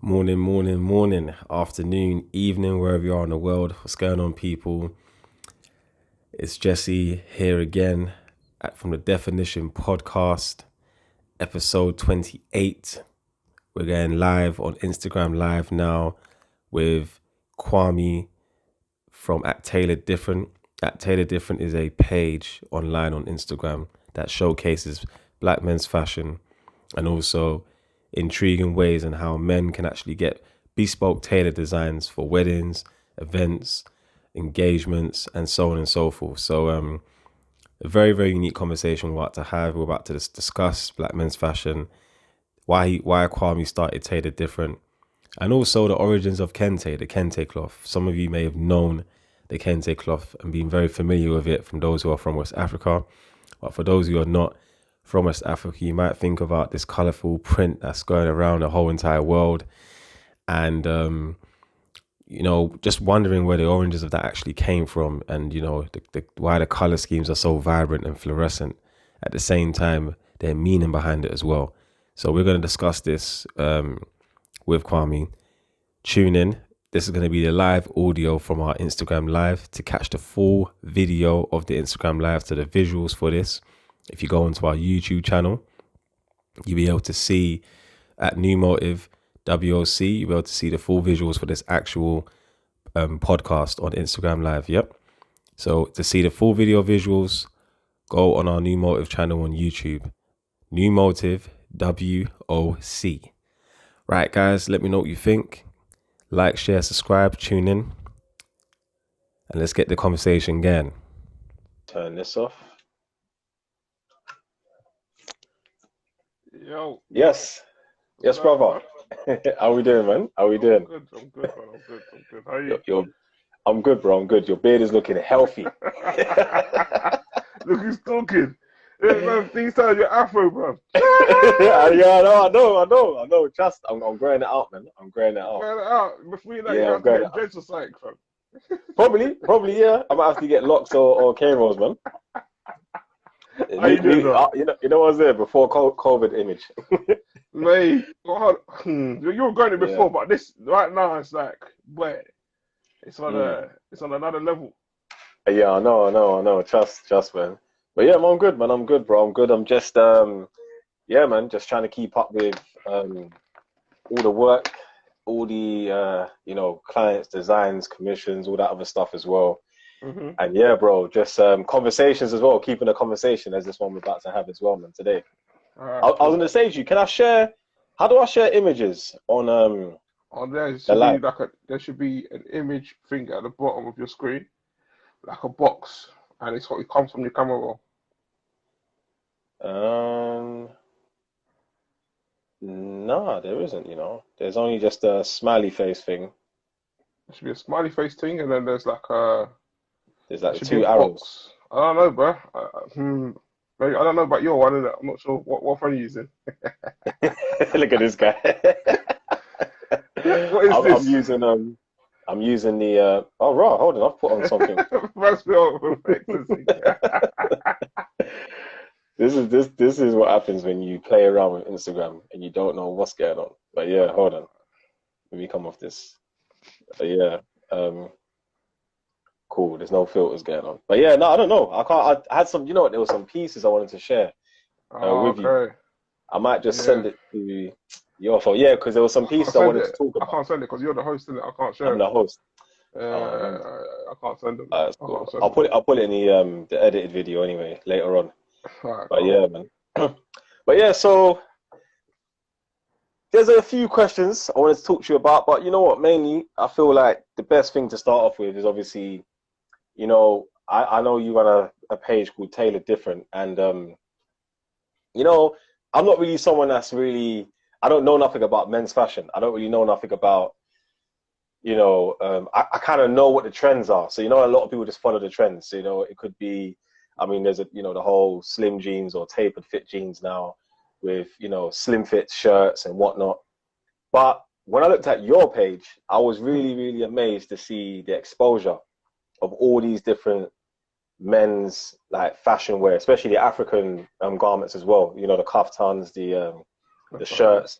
Morning, morning, morning, afternoon, evening, wherever you are in the world. What's going on, people? It's Jesse here again from the Definition Podcast, episode 28. We're going live on Instagram Live now with Kwame from at Taylor Different. At Taylor Different is a page online on Instagram that showcases black men's fashion and also intriguing ways and how men can actually get bespoke tailored designs for weddings, events, engagements, and so on and so forth. So a very, very unique conversation we're about to have. We're about to discuss black men's fashion, why Kwame started Taylor Different, and also the origins of Kente, the Kente cloth. Some of you may have known the Kente cloth and been very familiar with it from those who are from West Africa. But for those who are not from West Africa, you might think about this colorful print that's going around the whole entire world. And, just wondering where the oranges of that actually came from and, why the color schemes are so vibrant and fluorescent. At the same time, their meaning behind it as well. So we're going to discuss this with Kwame. Tune in. This is going to be the live audio from our Instagram Live. To catch the full video of the Instagram Live, to the visuals for this, if you go onto our YouTube channel, you'll be able to see at newmotivewoc, you'll be able to see the full visuals for this actual podcast on Instagram Live. Yep. So to see the full video visuals, go on our New Motive channel on YouTube. New Motive WOC. Right, guys, let me know what you think. Like, share, subscribe, tune in, and let's get the conversation going. Turn this off. Yo. Yes, brother. How we doing, man? How we doing? I'm good, man. I'm good. How are you? I'm good, bro. I'm good. Your beard is looking healthy. Look who's talking. Yeah, man, things tell your afro, bro. Yeah, I know. Trust, I'm growing it out, man. I'm growing it out. Growing it out. Before that, Yeah, you I'm have to growing get it out. dreads or something, fam. Probably, yeah. I might have to get locks or K-rolls, man. How you doing, though? You know what was there before COVID image. Mate, you were growing it before, but this right now it's like, where? It's on another level. Yeah, I know. Trust, man. But yeah, man, I'm good, man. I'm good, bro. I'm good. I'm just, man, just trying to keep up with all the work, all the, clients, designs, commissions, all that other stuff as well. Mm-hmm. And yeah, bro, just conversations as well, keeping a conversation as this one we're about to have as well, man, today. Right, I was going to say to you, how do I share images on there the live? there should be an image thing at the bottom of your screen, like a box, and it comes from your camera roll. No, there isn't, There's only just a smiley face thing. There should be a smiley face thing, and then there's like There's there like the should be a two arrows. box. I don't know, bro. Maybe, I don't know about your one. I'm not sure what phone you're using. Look at this guy. What is this? I'm using the oh right, hold on, I've put on something. Must be on ecstasy. This is what happens when you play around with Instagram and you don't know what's going on. But yeah, hold on. Let me come off this. But yeah, cool. There's no filters going on. But yeah, no, I don't know. I had some, there were some pieces I wanted to share with you. Okay. I might just send it to your phone. Yeah, because there were some pieces I wanted to talk I about. can't send it because you're the host, innit? I can't share I'm it. the host. I can't send them. That's cool. I'll put it in the edited video anyway later on. Right, but yeah, man. But yeah, so there's a few questions I wanted to talk to you about, but you know what? Mainly, I feel like the best thing to start off with is obviously, I know you run a page called Taylor Different, and I'm not really someone that's really. I don't know nothing about men's fashion. I don't really know nothing about. I kind of know what the trends are. So, a lot of people just follow the trends. So, it could be, there's the whole slim jeans or tapered fit jeans now with, slim fit shirts and whatnot. But when I looked at your page, I was really, really amazed to see the exposure of all these different men's like fashion wear, especially the African garments as well. The kaftans, the shirts,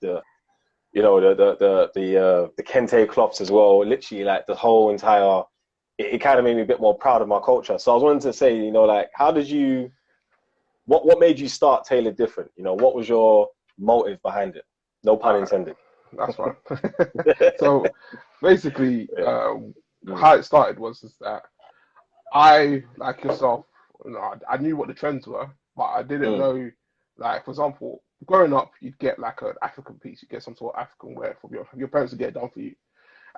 you know, the Kente cloths as well. Literally, like the whole entire, it kind of made me a bit more proud of my culture. So I was wanting to say, you know, like, how did you, what made you start Taylor Different? You know, what was your motive behind it? No pun Alright, intended. that's fine. So basically, Yeah. how Mm, it started was is that I, like yourself, I knew what the trends were, but I didn't mm, know, like, for example, growing up, you'd get like an African piece, you get some sort of African wear from your parents would get it done for you.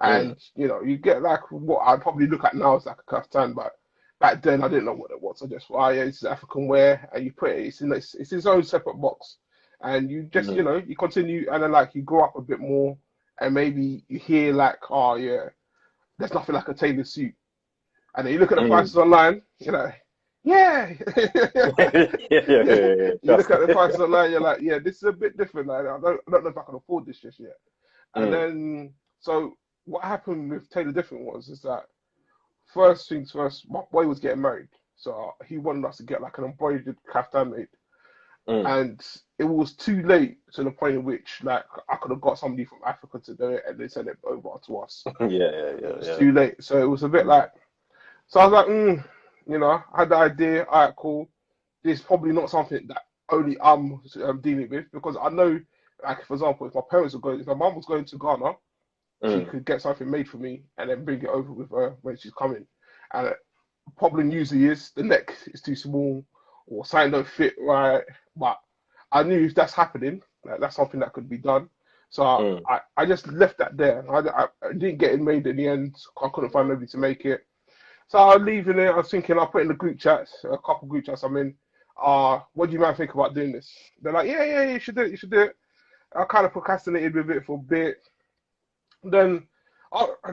mm, And, you get like what I'd probably look at now as like a kaftan, but back then I didn't know what it was. I just, oh yeah, it's African wear, and you put it, it's its own separate box. And you just, mm, you continue, and then like you grow up a bit more, and maybe you hear like, oh yeah, there's nothing like a tailored suit. And then you look at the mm. prices online, yeah. Yeah, yeah, yeah, yeah. You look Trust. at the prices online, you're like, yeah, this is a bit different. Like, I don't know if I can afford this just yet. And Mm, then, so what happened with Taylor Different was, is that first things first, my boy was getting married. So he wanted us to get like an embroidered kaftan made. mm. And it was too late to the point in which like I could have got somebody from Africa to do it and they sent it over to us. Yeah, yeah, It yeah, was yeah. too late. So it was a bit Mm, like, so I was like, I had the idea. All right, cool. This is probably not something that only I'm dealing with because I know, like for example, if my mum was going to Ghana, she mm, could get something made for me and then bring it over with her when she's coming. And problem usually is the neck is too small or something don't fit right. But I knew if that's happening, like, that's something that could be done. So mm, I just left that there. I didn't get it made in the end. I couldn't find nobody to make it. So I was leaving it. I was thinking, I'll put in the group chats, a couple group chats I'm in. What do you man think about doing this? They're like, yeah, you should do it. You should do it. I kind of procrastinated with it for a bit. Then,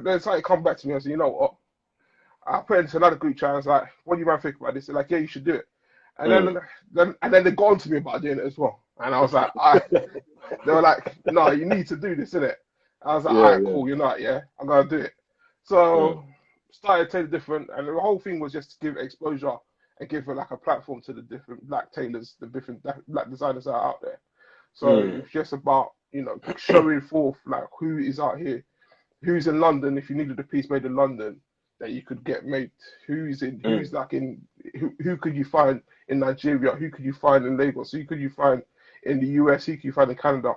then something come back to me. I said, you know what? I put it into another group chat. I was like, what do you man think about this? They're like, yeah, you should do it. And mm. then they got on to me about doing it as well. And I was like, they were like, no, you need to do this, innit? I was like, all Yeah, right, yeah. cool, you're not, yeah, I'm gonna do it. Mm, So started Taylor Different, and the whole thing was just to give exposure and give like a platform to the different black tailors, the different black designers that are out there. So mm, it's just about showing forth like who is out here, who's in London. If you needed a piece made in London, that you could get made. mm, Who's like in who could you find in Nigeria? Who could you find in Lagos? Who could you find in the US? Who could you find in Canada?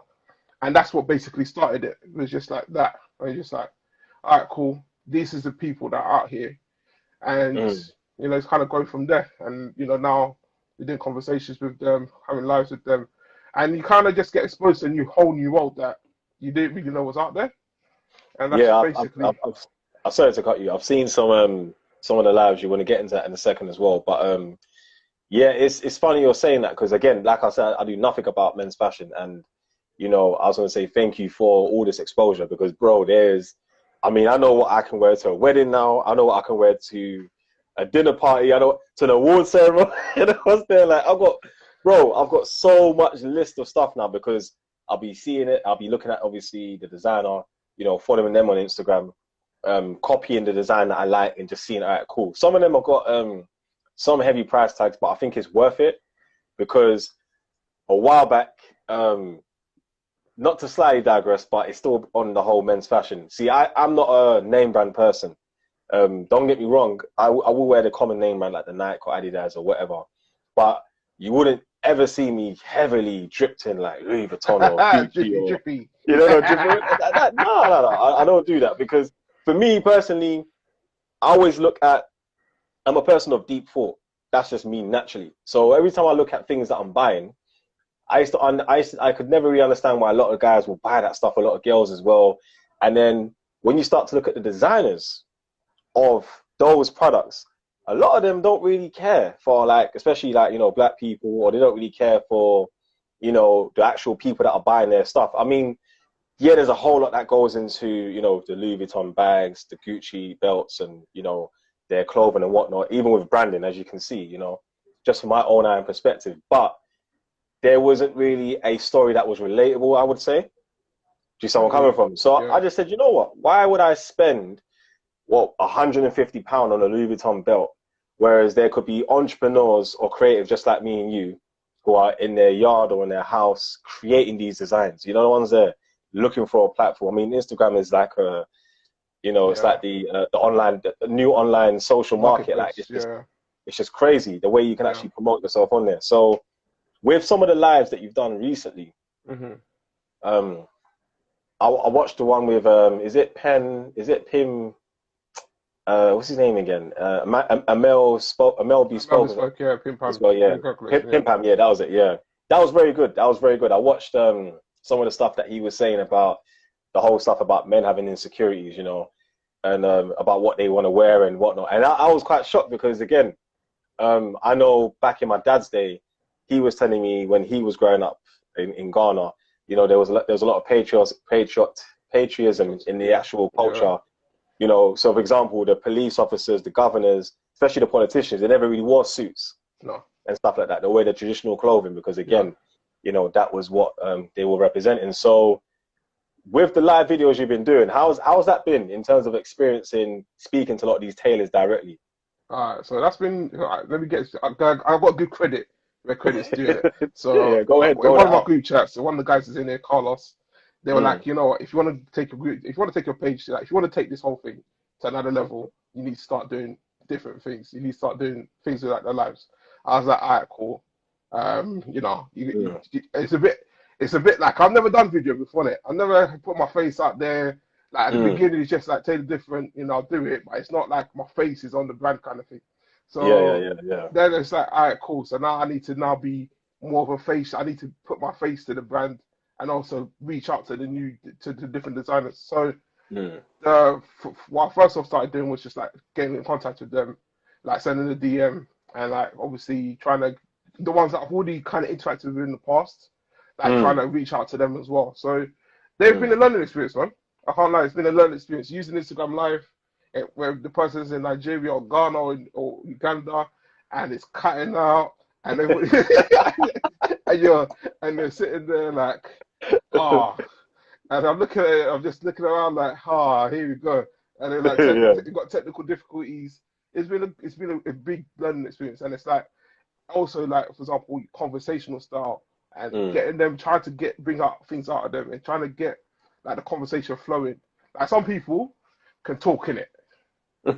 And that's what basically started it. It was just like that. I was just like, all right, cool. This is the people that are out here, and mm. it's kind of going from there. And now we're doing conversations with them, having lives with them, and you kind of just get exposed to a whole new world that you didn't really know was out there. And that's Yeah, basically, I'm sorry to cut you. I've seen some of the lives. You want to get into that in a second as well, but yeah, it's funny you're saying that because again, like I said, I do nothing about men's fashion, and I was gonna say thank you for all this exposure because, bro, I mean, I know what I can wear to a wedding now. I know what I can wear to a dinner party. I know to an award ceremony. What's there? Like, I've got so much list of stuff now because I'll be seeing it. I'll be looking at obviously the designer, following them on Instagram, copying the design that I like and just seeing, all right, cool. Some of them have got some heavy price tags, but I think it's worth it because a while back, not to slightly digress, but it's still on the whole men's fashion. See, I'm not a name brand person. Don't get me wrong. I will wear the common name brand like the Nike or Adidas or whatever, but you wouldn't ever see me heavily dripped in like Louis Vuitton or Gucci drippy, or drippy. no dripping. No. I don't do that because for me personally, I always look at. I'm a person of deep thought. That's just me naturally. So every time I look at things that I'm buying, I could never really understand why a lot of guys will buy that stuff, a lot of girls as well. And then when you start to look at the designers of those products, a lot of them don't really care for like, especially like, black people, or they don't really care for, the actual people that are buying their stuff. I mean, yeah, there's a whole lot that goes into, the Louis Vuitton bags, the Gucci belts and, their clothing and whatnot, even with branding, as you can see, just from my own eye and perspective. But there wasn't really a story that was relatable, I would say. Do you see where I'm coming from? So Yeah. I just said, you know what? Why would I spend, £150 on a Louis Vuitton belt? Whereas there could be entrepreneurs or creatives just like me and you who are in their yard or in their house creating these designs. You know, the ones there, looking for a platform. I mean, Instagram is like a, you know, it's like the online, the new online social market. Like it's just crazy the way you can actually promote yourself on there. So with some of the lives that you've done recently, I watched the one with is it Pim? What's his name again? Amel Bespoke. Yeah, Pim Pam. Well, yeah. Pim Pam, yeah, that was it. Yeah, that was very good. That was very good. I watched some of the stuff that he was saying about the whole stuff about men having insecurities, you know, and about what they want to wear and whatnot. And I was quite shocked because, again, I know back in my dad's day, he was telling me when he was growing up in Ghana, you know, there was a lot of patriotism in the actual culture. Yeah. You know, so for example, the police officers, the governors, especially the politicians, they never really wore suits and stuff like that. They wear the traditional clothing because, again, you know, that was what they were representing. So with the live videos you've been doing, how's that been in terms of experiencing speaking to a lot of these tailors directly? All right, so that's been. Let me get. I've got good credit where credit's due. So go ahead. One of my group chats, one of the guys is in there, Carlos. They were like, you know, if you want to take your page, like, if you want to take this whole thing to another level, you need to start doing different things. You need to start doing things with like their lives. I was like, all right, cool. You know, it's a bit like I've never done video before it. I've never put my face out there. Like at the beginning, it's just like Taylor different, you know, I'll do it, but it's not like my face is on the brand kind of thing. So then it's like, all right, cool. So now I need to be more of a face. I need to put my face to the brand and also reach out to the different designers. So what I first off started doing was just like getting in contact with them, like sending a DM and like obviously trying to, the ones that I've already kind of interacted with in the past, like trying to reach out to them as well. So they've been a learning experience, man. I can't lie, it's been a learning experience using Instagram Live where the person's in Nigeria or Ghana or Uganda and it's cutting out and and they're sitting there like, and I'm looking at it, I'm just looking around like, here we go. And then like you've got technical difficulties. It's been a big learning experience, and it's like also like, for example, conversational style and getting them, trying to bring out things out of them and trying to get like the conversation flowing. Like some people can talk in it. Some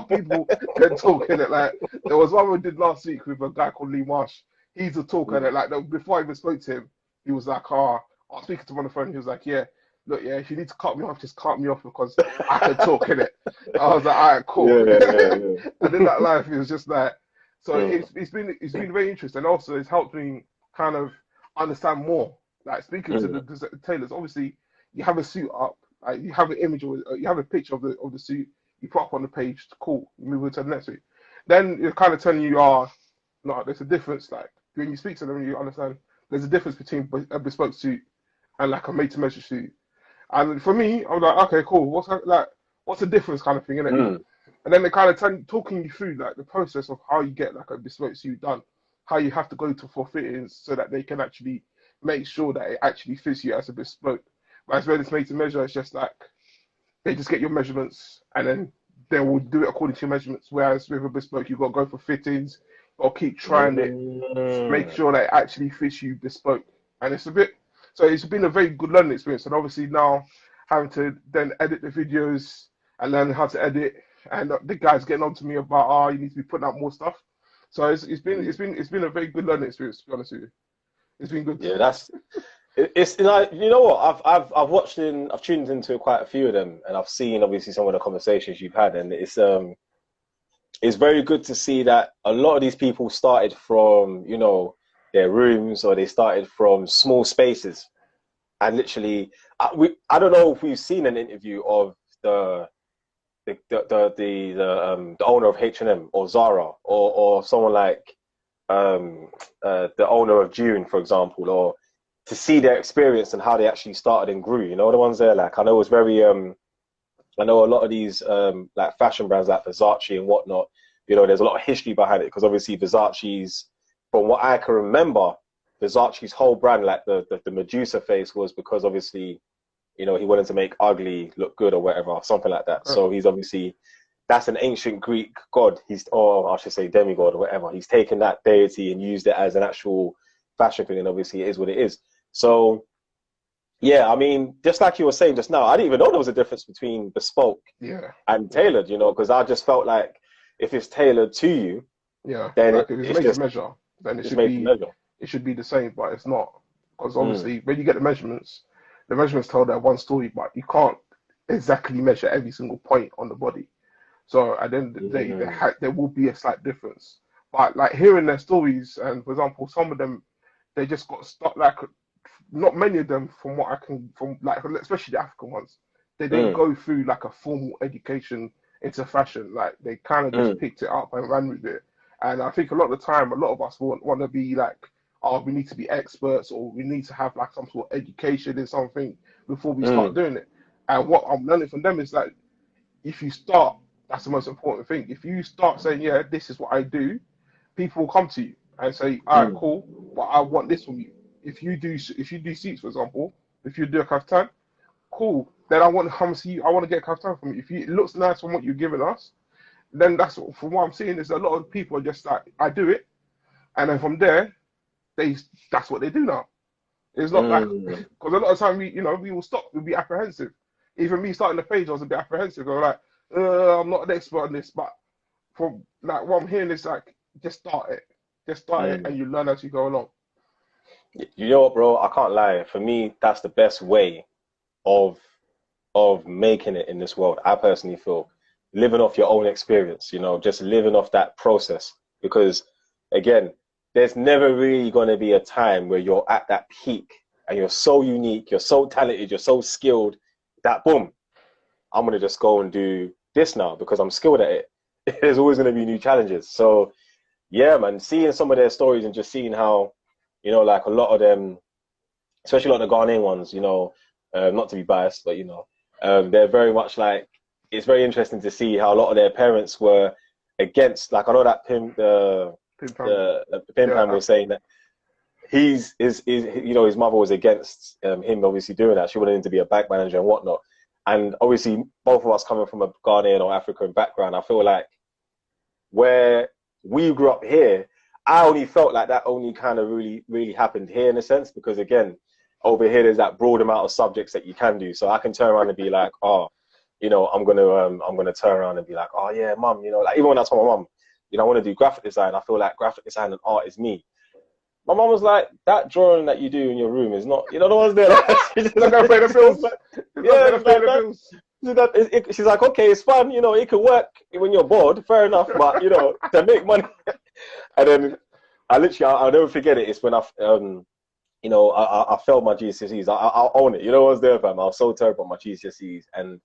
people can talk in it. Like there was one we did last week with a guy called Lee Marsh. He's a talker. And like before I even spoke to him, he was like, I was speaking to him on the phone. He was like, look, if you need to cut me off, just cut me off because I can talk in it. I was like, all right, cool. And in that life, it was just like, so it's been very interesting. And also, it's helped me kind of understand more. Like speaking to the tailors, obviously, you have a suit up, like, you have an image or you have a picture of the suit. You put up on the page, cool. You move on to the next week. Then you're kind of telling you, no, there's a difference. Like when you speak to them, you understand there's a difference between a bespoke suit and like a made-to-measure suit. And for me, I'm like, okay, cool. What's the difference, kind of thing, innit? And then they kind of talking you through like the process of how you get like a bespoke suit done, how you have to go for fittings so that they can actually make sure that it actually fits you as a bespoke. Whereas when it's made to measure, it's just like they just get your measurements and then they will do it according to your measurements. Whereas with a bespoke, you've got to go for fittings or keep trying it, make sure that it actually fits you bespoke. And it's been a very good learning experience. And obviously now having to then edit the videos and learn how to edit, and the guys getting on to me about, you need to be putting out more stuff. So it's been a very good learning experience, to be honest with you. It's been good. Yeah, it's like, you know what, I've watched I've tuned into quite a few of them, and I've seen obviously some of the conversations you've had, and it's very good to see that a lot of these people started from, you know, their rooms, or they started from small spaces, and literally, I don't know if we've seen an interview of the owner of H&M or Zara or someone like the owner of June, for example, or to see their experience and how they actually started and grew. You know, the ones there, like, I know it's very I know a lot of these like fashion brands like Versace and whatnot, you know, there's a lot of history behind it, because obviously Versace's, from what I can remember, Versace's whole brand, like the Medusa face, was because obviously, you know, he wanted to make ugly look good or whatever, something like that. So he's obviously, that's an ancient Greek god. Or I should say demigod or whatever. He's taken that deity and used it as an actual fashion thing, and obviously it is what it is. So Yeah, I mean, just like you were saying just now, I didn't even know there was a difference between bespoke Yeah, and yeah, tailored, because I just felt like if it's tailored to you, yeah. then Like if it's it's made to just measure, then it's made to measure. it should be the same, but it's not. Because Mm, obviously, when you get the measurements tell that one story, but you can't exactly measure every single point on the body. So at the end of the day, mm, there will be a slight difference. But like hearing their stories, and for example, some of them they just got stuck. Like not many of them, from what I can, from like especially the African ones, they didn't mm, go through like a formal education into fashion. Like they kind of just mm, picked it up and ran with it. And I think a lot of the time, a lot of us want to be like, oh, we need to be experts or we need to have like some sort of education in something before we start mm, doing it. And what I'm learning from them is like, if you start, that's the most important thing. If you start saying, yeah, this is what I do, people will come to you and say, all right, mm, cool, but I want this from you. If you do seats, for example, if you do a kaftan, cool. Then I want to come see you. I want to get a kaftan from you. If it looks nice from what you're giving us, then that's from what I'm seeing is a lot of people are just like, I do it, and then from there, they that's what they do now. It's not like mm. because a lot of time we will stop, we'll be apprehensive. Even me starting the page, I was a bit apprehensive. I was like, I'm not an expert on this, but from like what I'm hearing is like, just start it, Mm. and you learn as you go along. You know what, bro? I can't lie. For me, that's the best way of making it in this world. I personally feel living off your own experience, just living off that process. Because again, there's never really going to be a time where you're at that peak and you're so unique, you're so talented, you're so skilled that boom, I'm going to just go and do this now because I'm skilled at it. There's always going to be new challenges. So yeah, man, seeing some of their stories and just seeing how, like a lot of them, especially a lot of the Ghanaian ones, not to be biased, but they're very much like it's very interesting to see how a lot of their parents were against. Like I know that Pim pam. the Pim Yeah, Pam was saying that his mother was against him obviously doing that. She wanted him to be a bank manager and whatnot. And obviously, both of us coming from a Ghanaian or African background, I feel like where we grew up here, I only felt like that only kind of really, really happened here in a sense, because again, over here there's that broad amount of subjects that you can do. So I can turn around and be like, oh, I'm gonna turn around and be like, oh yeah, mum, like even when I told my mum, I want to do graphic design, I feel like graphic design and art is me. My mum was like, that drawing that you do in your room is not, the ones there. Like, it's not gonna pay the bills. It's not yeah, gonna pay the bills. she's like, okay, it's fun, it could work when you're bored, fair enough, but to make money. And then I'll never forget it. It's when I failed my GCSEs. I'll own it. I was there, fam. I was so terrible at my GCSEs, and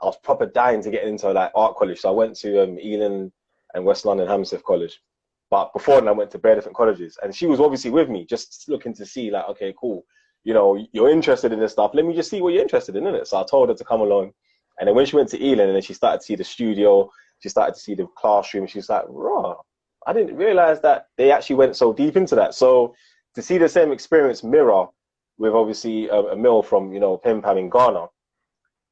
I was proper dying to get into like art college. So I went to Ealing and West London Hammersmith College. But before then, I went to bare different colleges, and she was obviously with me, just looking to see like, okay, cool. You're interested in this stuff. Let me just see what you're interested in it. So I told her to come along, and then when she went to Ealing, and then she started to see the studio, she started to see the classroom. She's like, raw. I didn't realize that they actually went so deep into that. So to see the same experience mirror with obviously a mill from Pim Pam in Ghana,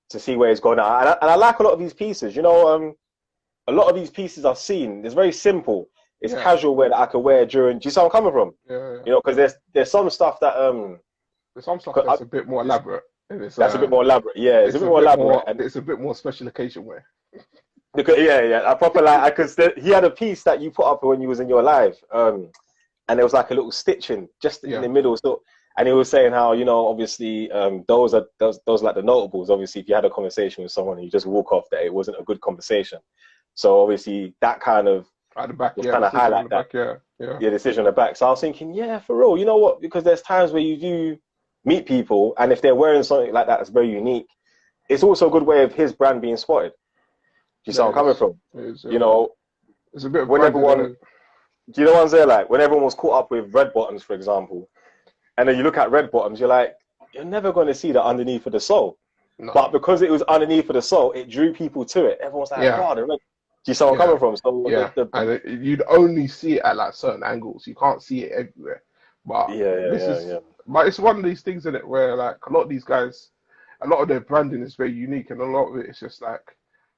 to see where it's going now, and I like a lot of these pieces. A lot of these pieces I've seen. It's very simple. It's Yeah, casual wear that I can wear during. Do you see where I'm coming from? yeah. Because there's some stuff that There's some stuff that's a bit more elaborate, and that's a bit more elaborate. Yeah, it's a bit more elaborate, and it's a bit more special occasion wear. because yeah, I proper like because he had a piece that you put up when you was in your live, and there was like a little stitching just in Yeah, the middle. So, and he was saying how obviously those are like the notables. Obviously, if you had a conversation with someone and you just walk off, that it wasn't a good conversation. So obviously that kind of at the back, was yeah, kind the of stitching on the highlight that back, yeah, yeah, your decision on the back. So I was thinking, yeah, for real. You know what? Because there's times where you do meet people, and if they're wearing something like that that's very unique, it's also a good way of his brand being spotted. Do you see yeah. where I'm coming from? It is, You know, it's a bit of when branding, everyone, and do you know what I'm saying? Like when everyone was caught up with red bottoms, for example, and then you look at red bottoms, you're like, you're never going to see that underneath of the sole. no, But because it was underneath of the sole, it drew people to it. Everyone's like, yeah, wow, the red. Do you see where I'm yeah, coming from? So yeah, and you'd only see it at like certain angles. You can't see it everywhere. But yeah, yeah, this yeah, is, yeah. but it's one of these things in it where like a lot of these guys, a lot of their branding is very unique, and a lot of it is just like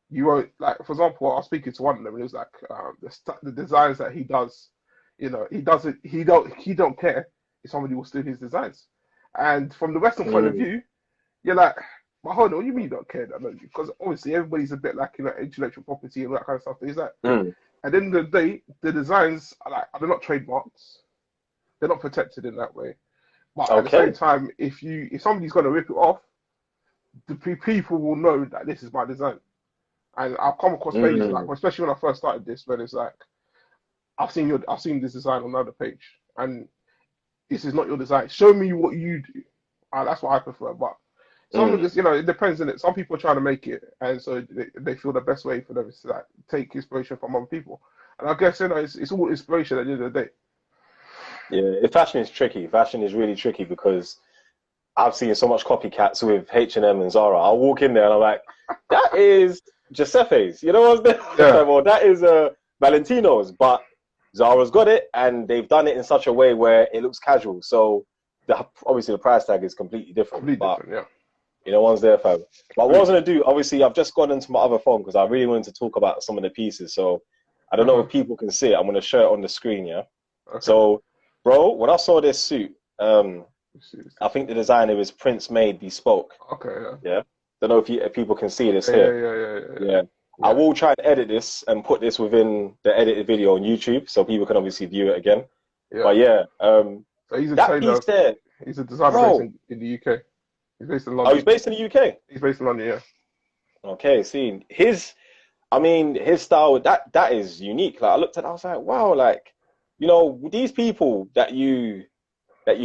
you won't like. For example, I was speaking to one of them, and it was like the designs that he does. He doesn't. He don't care if somebody will steal his designs. And from the Western point of view, you're like, but hold on, what do you mean you don't care that much? Because obviously everybody's a bit like, you know, intellectual property and all that kind of stuff. It's like, at the end of the day, the designs are like, they're not trademarks. They're not protected in that way. But at the same time, if somebody's going to rip it off, the people will know that this is my design. And I've come across pages like, especially when I first started this, when it's like, I've seen this design on another page, and this is not your design. Show me what you do. That's what I prefer. But some of this, you know, it depends on it. Some people are trying to make it, and so they feel the best way for them is to like take inspiration from other people. And I guess, you know, it's all inspiration at the end of the day. Yeah, fashion is tricky. Fashion is really tricky because I've seen so much copycats with H&M and Zara. I'll walk in there and I'm like, that is Giuseppe's. You know what's there? Yeah. Well, that is Valentino's, but Zara's got it, and they've done it in such a way where it looks casual. So obviously the price tag is completely different. Yeah. You know, one's there, fam. But what I was going to do, obviously, I've just gone into my other phone because I really wanted to talk about some of the pieces. So I don't know if people can see it. I'm going to show it on the screen, yeah? Okay. So, bro, when I saw this suit, I think the designer was Prince Made Bespoke. Okay, yeah. Don't know if people can see this here. Yeah. I will try and edit this and put this within the edited video on YouTube so people can obviously view it again. Yeah. But yeah, so he's a that trainer. Piece there, he's a designer based in the UK. He's based in London. Oh, he's based in the UK? He's based in London, yeah. Okay, see, his style, that is unique. Like, I looked at it, I was like, wow, like, you know, these people that you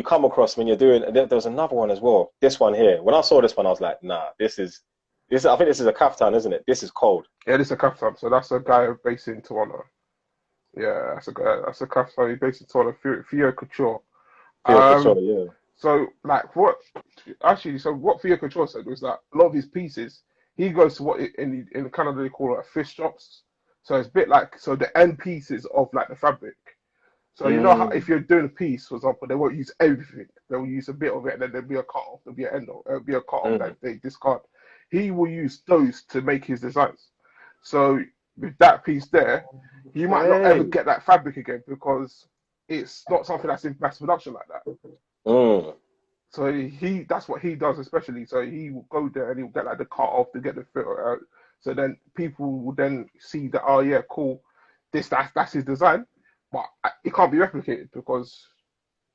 come across when you're doing, there was another one as well. This one here. When I saw this one, I was like, nah, I think this is a kaftan, isn't it? This is cold. Yeah, this is a kaftan. So that's a guy based in Toronto. Yeah, that's a kaftan. He's based in Toronto. Theo Couture. Couture, yeah. So, like, what Theo Couture said was that a lot of his pieces, he goes to what in Canada they call it fish shops. So it's a bit like, so the end pieces of like the fabric. So you know how if you're doing a piece, for example, they won't use everything. They'll use a bit of it, and then there'll be a cut off. There'll be an end off. There'll be a cut off that they discard. He will use those to make his designs. So with that piece there, you might not ever get that fabric again because it's not something that's in mass production like that. So that's what he does especially. So he will go there and he'll get like the cut off to get the filter out. So then people will then see that, oh yeah, cool, that's his design. But it can't be replicated because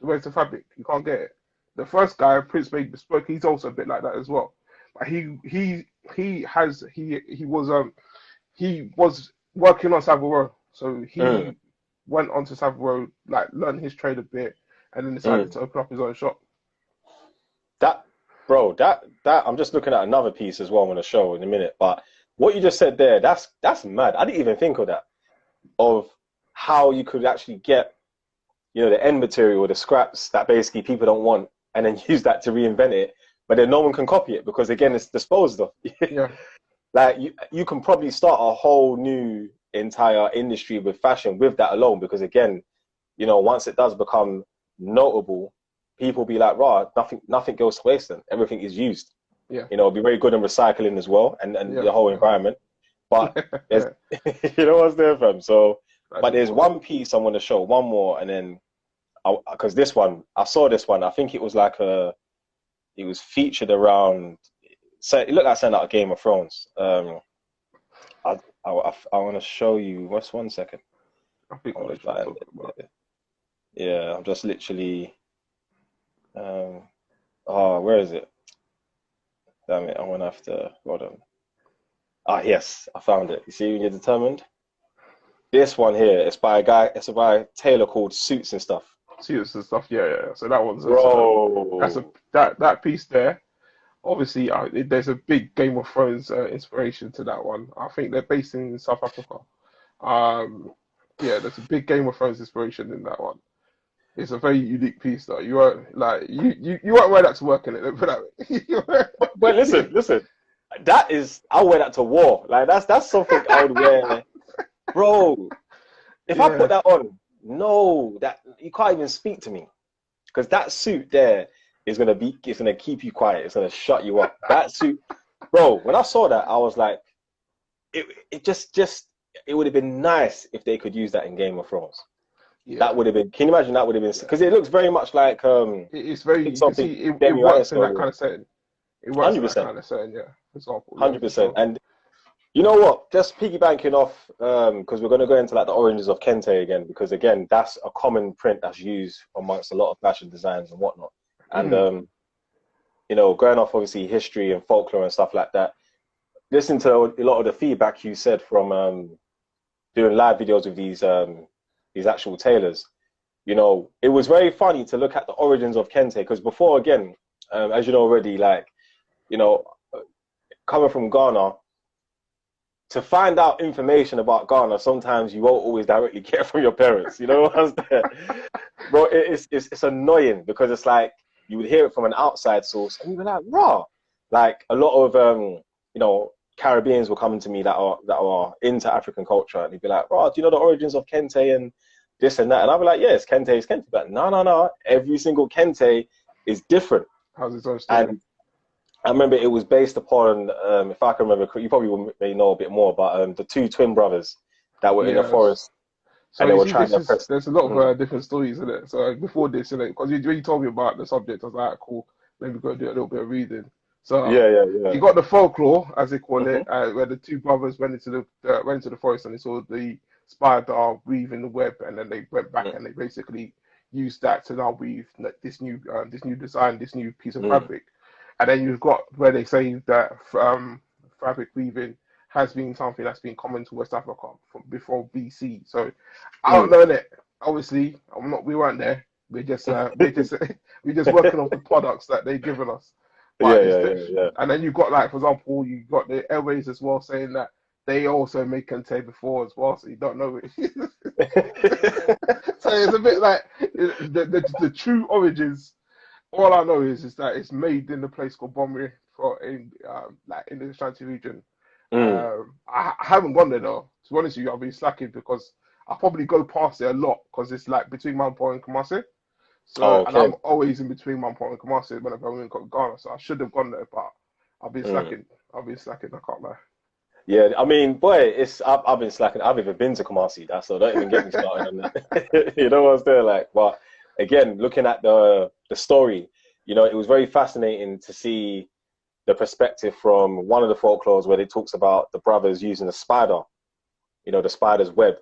the way it's a fabric, you can't get it. The first guy, Prince Made Bespoke, he's also a bit like that as well. But he was working on Savile Row, so he went on to Savile Row, like learned his trade a bit, and then decided to open up his own shop. That I'm just looking at another piece as well. I'm gonna show in a minute. But what you just said there, that's mad. I didn't even think of that. Of how you could actually get, you know, the end material, the scraps that basically people don't want, and then use that to reinvent it, but then no one can copy it because again, it's disposed of. Yeah. Like you can probably start a whole new entire industry with fashion with that alone, because again, you know, once it does become notable, people be like, "Raw, nothing goes to waste. Then everything is used." Yeah. You know, it'll be very good in recycling as well, and the whole environment. But there's, you know what's there, fam. So. But there's one piece I want to show, one more, and then, because this one, I saw this one, I think it was like it was featured around, so it looked like something out of Game of Thrones. I want to show you, just 1 second. I think yeah, I'm just literally, where is it? Damn it, I'm going to have to, hold on. Yes, I found it. You see when you're determined? This one here, it's by a tailor called Suits and Stuff. Suits and Stuff, yeah. So that one's that piece there. Obviously, there's a big Game of Thrones inspiration to that one. I think they're based in South Africa. There's a big Game of Thrones inspiration in that one. It's a very unique piece, though. You won't wear that to work in it. Put that way. But listen. I'll wear that to war. Like that's something I would wear. Bro, if I put that on, that you can't even speak to me, because that suit there is gonna keep you quiet. It's gonna shut you up. That suit, bro. When I saw that, I was like, it would have been nice if they could use that in Game of Thrones. That Yeah. would have been. Can you imagine that would have been? Because it looks very much like It's very, you can something see it Demi Wright works in that story. kind of setting. It works in that 100%, kind of setting, yeah. For example, yeah, for 100%. sure. And you know what? Just piggybacking off, because we're going to go into like the origins of Kente again, because again, that's a common print that's used amongst a lot of fashion designs and whatnot. And Mm. going off obviously history and folklore and stuff like that. Listen to a lot of the feedback you said from doing live videos with these actual tailors. It was very funny to look at the origins of Kente, because before, again, as you know already, like, you know, coming from Ghana, to find out information about Ghana, sometimes you won't always directly get it from your parents. You know what I'm saying? Bro, it's annoying, because it's like you would hear it from an outside source and you'd be like, raw. Like a lot of Caribbeans were coming to me that are into African culture, and they'd be like, raw, do you know the origins of Kente and this and that? And I'd be like, yes, Kente is Kente. But no. Every single Kente is different. How's its own story? And I remember it was based upon, if I can remember, you probably may know a bit more, but the two twin brothers that were in the Yes. forest, So and they you were see, trying to press. there's a lot of different stories in it. So before this, in it, because when you told me about the subject, I was like, cool, maybe go do a little bit of reading. So Yeah. you got the folklore, as they call Hmm. it, where the two brothers went into the forest and they saw the spider weaving the web, and then they went back and they basically used that to now weave this new design, this new piece of Mm. fabric. And then you've got where they say that fabric weaving has been something that's been common to West Africa from before BC. So I don't Mm. know that. Obviously, we weren't there. We're just working off the products that they've given us. But Yeah. and then you've got, like, for example, you've got the Airways as well saying that they also made Kente before as well, so you don't know it. So it's a bit like the true origins. All I know is that it's made in a place called Bomri in the Ashanti region. Mm. I haven't gone there though. To be honest with you, I've been slacking because I probably go past it a lot because it's like between Mampo and Kumasi. Oh, So, and okay. I'm always in between Mampo and Kumasi whenever I'm in Ghana. So I should have gone there, but I've been Mm. slacking. I've been slacking. I can't lie. Yeah, I mean, boy, I've been slacking. I've even been to Kumasi. That's so don't even get me started on that. You know what I'm saying? Like, but again, looking at the story, it was very fascinating to see the perspective from one of the folklores where it talks about the brothers using a spider, the spider's web.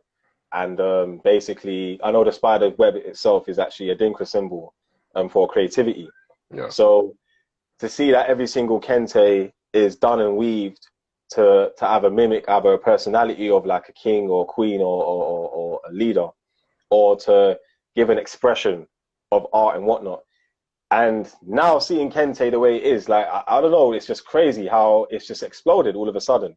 And basically, I know the spider's web itself is actually a Dinka symbol for creativity. Yeah. So to see that every single Kente is done and weaved to either mimic either a personality of like a king or queen or a leader, or to give an expression of art and whatnot. And now seeing Kente the way it is, like, I don't know, it's just crazy how it's just exploded all of a sudden,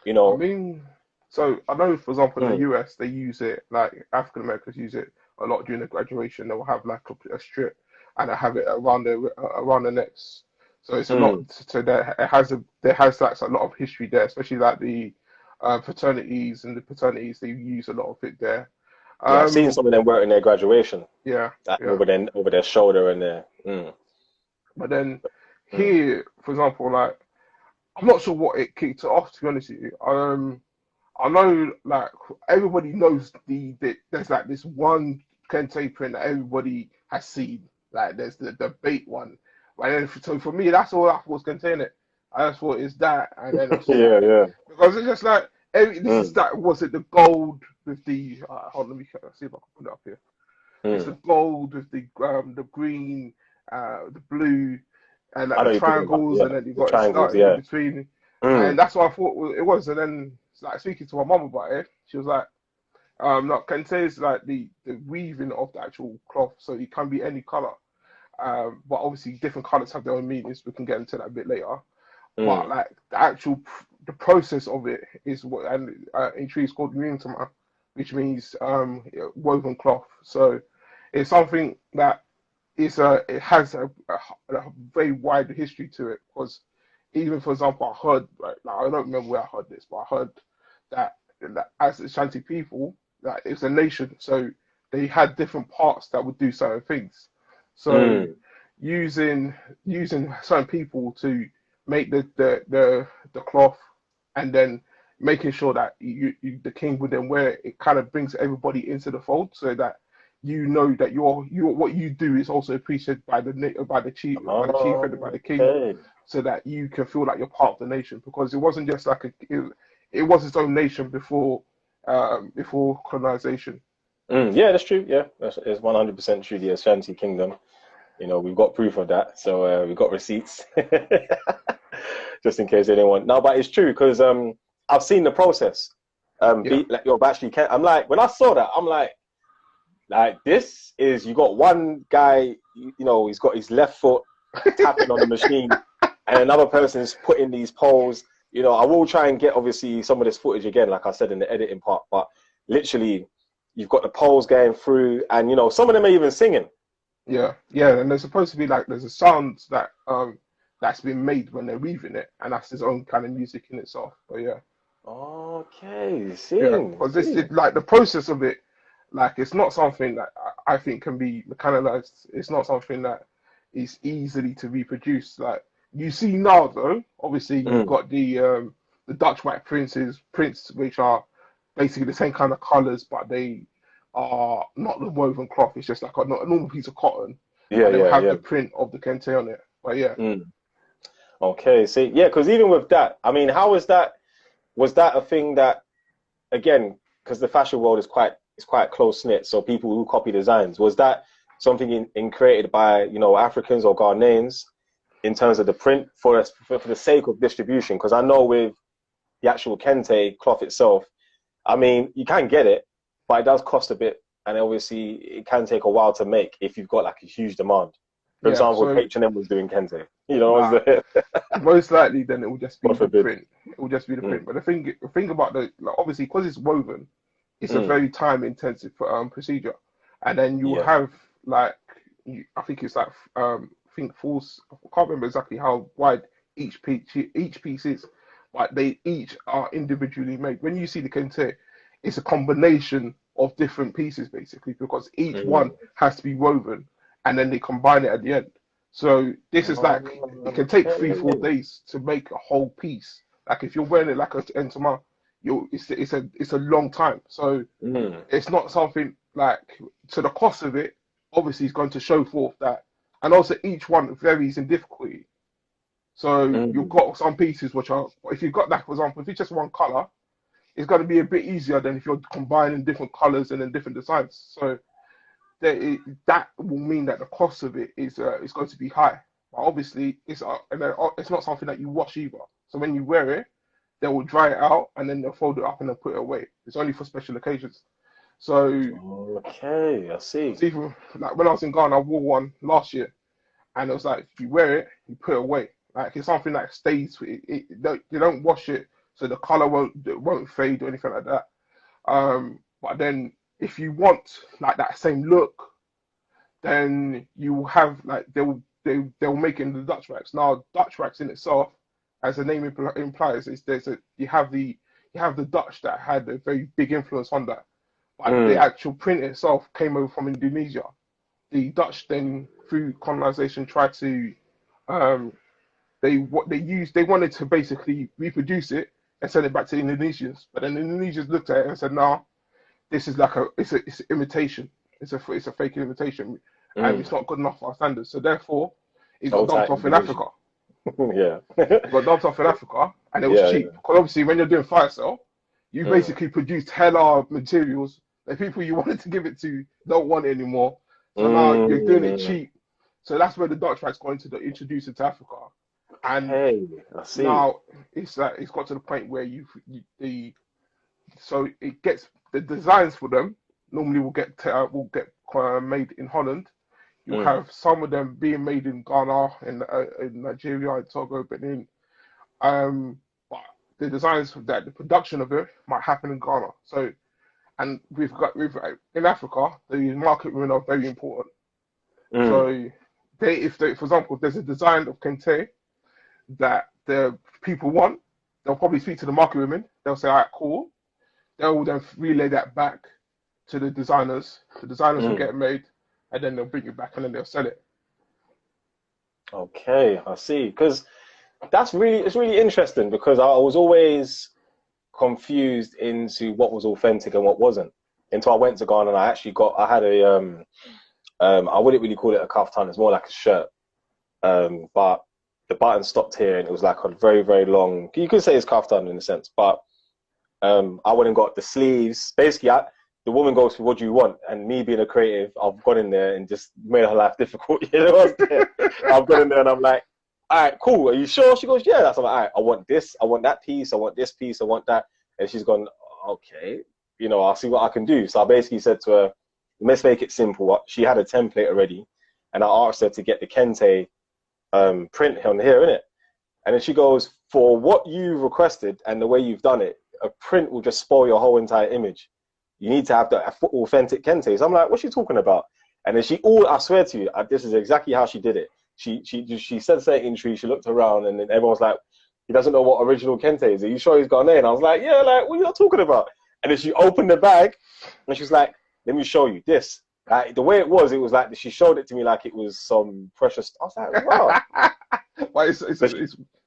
I mean, so I know, for example, in the Mm, US, they use it, like African Americans use it a lot during the graduation. They'll have like a strip and they have it around the necks. So it's a lot. mm. So there has like a lot of history there, especially like the fraternities and the paternities. They use a lot of it there. Yeah, I've seen Um, some of them wearing their graduation, yeah, like yeah. over their shoulder and their. Mm, But then mm, here, for example, like I'm not sure what it kicked it off. To be honest with you, I know, like, everybody knows there's like this one Kente print that everybody has seen. Like there's the bait one. But then, so for me, that's all I thought was Kente in it. I just thought it's that, and then I was just like, yeah. because it's just like this is Mm, that, was it the gold with the hold on, let me see if I can put it up here. It's mm. the gold with the green, the blue, and like I the know you're talking about, triangles, yeah, and then you the got it triangles, starting in yeah. between, and Mm, that's what I thought it was. And then, like, speaking to my mum about it, she was like, "No, Kente is like the weaving of the actual cloth, so it can be any color. But obviously, different colors have their own meanings. We can get into that a bit later. But mm, like the process of it is what, and in Tree is called Newmotivewoc, which means woven cloth. So it's something that it has a very wide history to it, because even, for example, I heard, like, I don't remember where I heard this, but I heard that as Ashanti people, that it's a nation, so they had different parts that would do certain things. So mm, using using certain people to make the cloth, and then making sure that the king would then wear it, it kind of brings everybody into the fold, so that you know that what you do is also appreciated by the chief, and by the king, Okay. so that you can feel like you're part of the nation, because it wasn't just like it was its own nation before colonization. Yeah, that's true. Yeah, it's 100% true. The Ashanti Kingdom. You know, we've got proof of that, so we've got receipts, just in case anyone. No, but it's true because I've seen the process. Yeah, Be like you're actually. I'm like, when I saw that, I'm like this is you got one guy, you know, he's got his left foot tapping on the machine, and another person's putting these poles. You know, I will try and get obviously some of this footage again, like I said in the editing part, but literally, you've got the poles going through, and you know, some of them are even singing. yeah, and there's supposed to be like there's a sound that's been made when they're weaving it, and that's its own kind of music in itself. But yeah. Okay, Yeah, sing, because this sing. is like the process of it, like it's not something that I think can be mechanized. It's not something that is easily to reproduce. Like you see now, though, obviously you've Mm. got the Dutch white prints, which are basically the same kind of colors, but they are not the woven cloth. It's just like a normal piece of cotton, Yeah, but they'll yeah, have yeah. the print of the Kente on it. But yeah, Mm. Okay, see, yeah, because even with that, I mean, how was that? Was that a thing that again, because the fashion world is quite close knit, so people who copy designs, was that something created by Africans or Ghanaians in terms of the print for the sake of distribution? Because I know with the actual kente cloth itself, I mean, you can get it, but it does cost a bit, and obviously it can take a while to make if you've got like a huge demand. For yeah. example, if So H&M was doing kente, you know what nah, I'm saying? most likely, then it will just be God the forbid. print. It will just be the Mm, print. But the thing about like, obviously, because it's woven, it's a mm, very time intensive procedure. And then you yeah. have like, I think it's like, I think falls. I can't remember exactly how wide each piece is, but they each are individually made. When you see the kente, it's a combination of different pieces basically, because each one Mm. has to be woven, and then they combine it at the end. So this is like it can take three, four Okay. days to make a whole piece. Like if you're wearing it like a entoma, it's a long time. So Mm, it's not something like, so the cost of it obviously is going to show forth that, and also each one varies in difficulty. So you've mm. got some pieces which are, if you've got like, for example, if it's just one color, it's going to be a bit easier than if you're combining different colors and then different designs. So that will mean that the cost of it is going to be high. But obviously, it's not something that you wash either. So when you wear it, they will dry it out and then they'll fold it up and then put it away. It's only for special occasions. So Okay, I see. it's even like when I was in Ghana, I wore one last year, and it was like if you wear it, you put it away. Like it's something that stays. You don't wash it, so the color won't fade or anything like that. But then if you want like that same look, then you have like they'll make it in the Dutch wax. Now Dutch wax in itself, as the name implies, is you have the Dutch that had a very big influence on that, but the Mm, actual print itself came over from Indonesia. The Dutch then through colonization tried to um they wanted to basically reproduce it and send it back to the Indonesians, but then the Indonesians looked at it and said, "No, this is like it's an imitation. It's a fake imitation, and mm. it's not good enough for our standards. So therefore, it got Hold dumped tight off in Indonesia. Africa. Yeah. It got dumped off in Africa, and it was Yeah, cheap. yeah. Because obviously, when you're doing fire sale, you Mm, basically produced hella materials. The people you wanted to give it to don't want it anymore. So now you're doing it mm. cheap. So that's where the Dutch rights got introduced into Africa, and Okay, I see. now it's got to the point where so it gets the designs for them normally will get made in Holland. You Mm, have some of them being made in Ghana, in Nigeria, in Togo, Benin. But the designs that the production of it might happen in Ghana. So, and we've in Africa, the market women are very important. mm, So for example, if there's a design of Kente that the people want, they'll probably speak to the market women. They'll say, "All right, cool." They'll then relay that back to the designers. The designers will mm. get it made, and then they'll bring it back and then they'll sell it. Okay, I see. Because it's really interesting because I was always confused into what was authentic and what wasn't. until I went to Ghana and I had a I wouldn't really call it a kaftan, it's more like a shirt. But the button stopped here and it was like a very, very long, you could say it's kaftan in a sense, but I went and got the sleeves. Basically, the woman goes, what do you want? And me being a creative, I've gone in there and just made her life difficult. You know what I'm saying? I've gone in there and I'm like, all right, cool. Are you sure? She goes, yeah. So I'm like, all right, I want this. I want that piece. I want this piece. I want that. And she's gone, okay, I'll see what I can do. So I basically said to her, let's make it simple. She had a template already. And I asked her to get the Kente print on here, innit? And then she goes, for what you requested and the way you've done it, a print will just spoil your whole entire image. You need to have the authentic Kente. So I'm like, what's she talking about? And then I swear to you, this is exactly how she did it. She said certain tree, she looked around, and then everyone was like, he doesn't know what original Kente is. Are you sure he's Ghanaian? And I was like, yeah, like, what are you not talking about? And then she opened the bag, and she was like, let me show you this. Like, the way it was like, she showed it to me like it was some precious. I was like, wow. Well, it's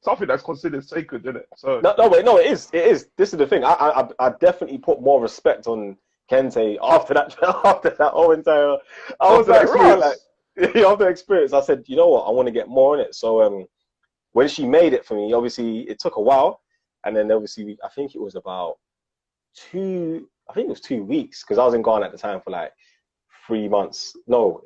something that's considered sacred, isn't it? So no, it is. This is the thing. I definitely put more respect on Kente after that whole entire. I was like, right, like after the experience, I said, you know what, I want to get more in it. So when she made it for me, obviously it took a while, and then obviously I think it was about 2 weeks because I was in Ghana at the time for like 3 months. No,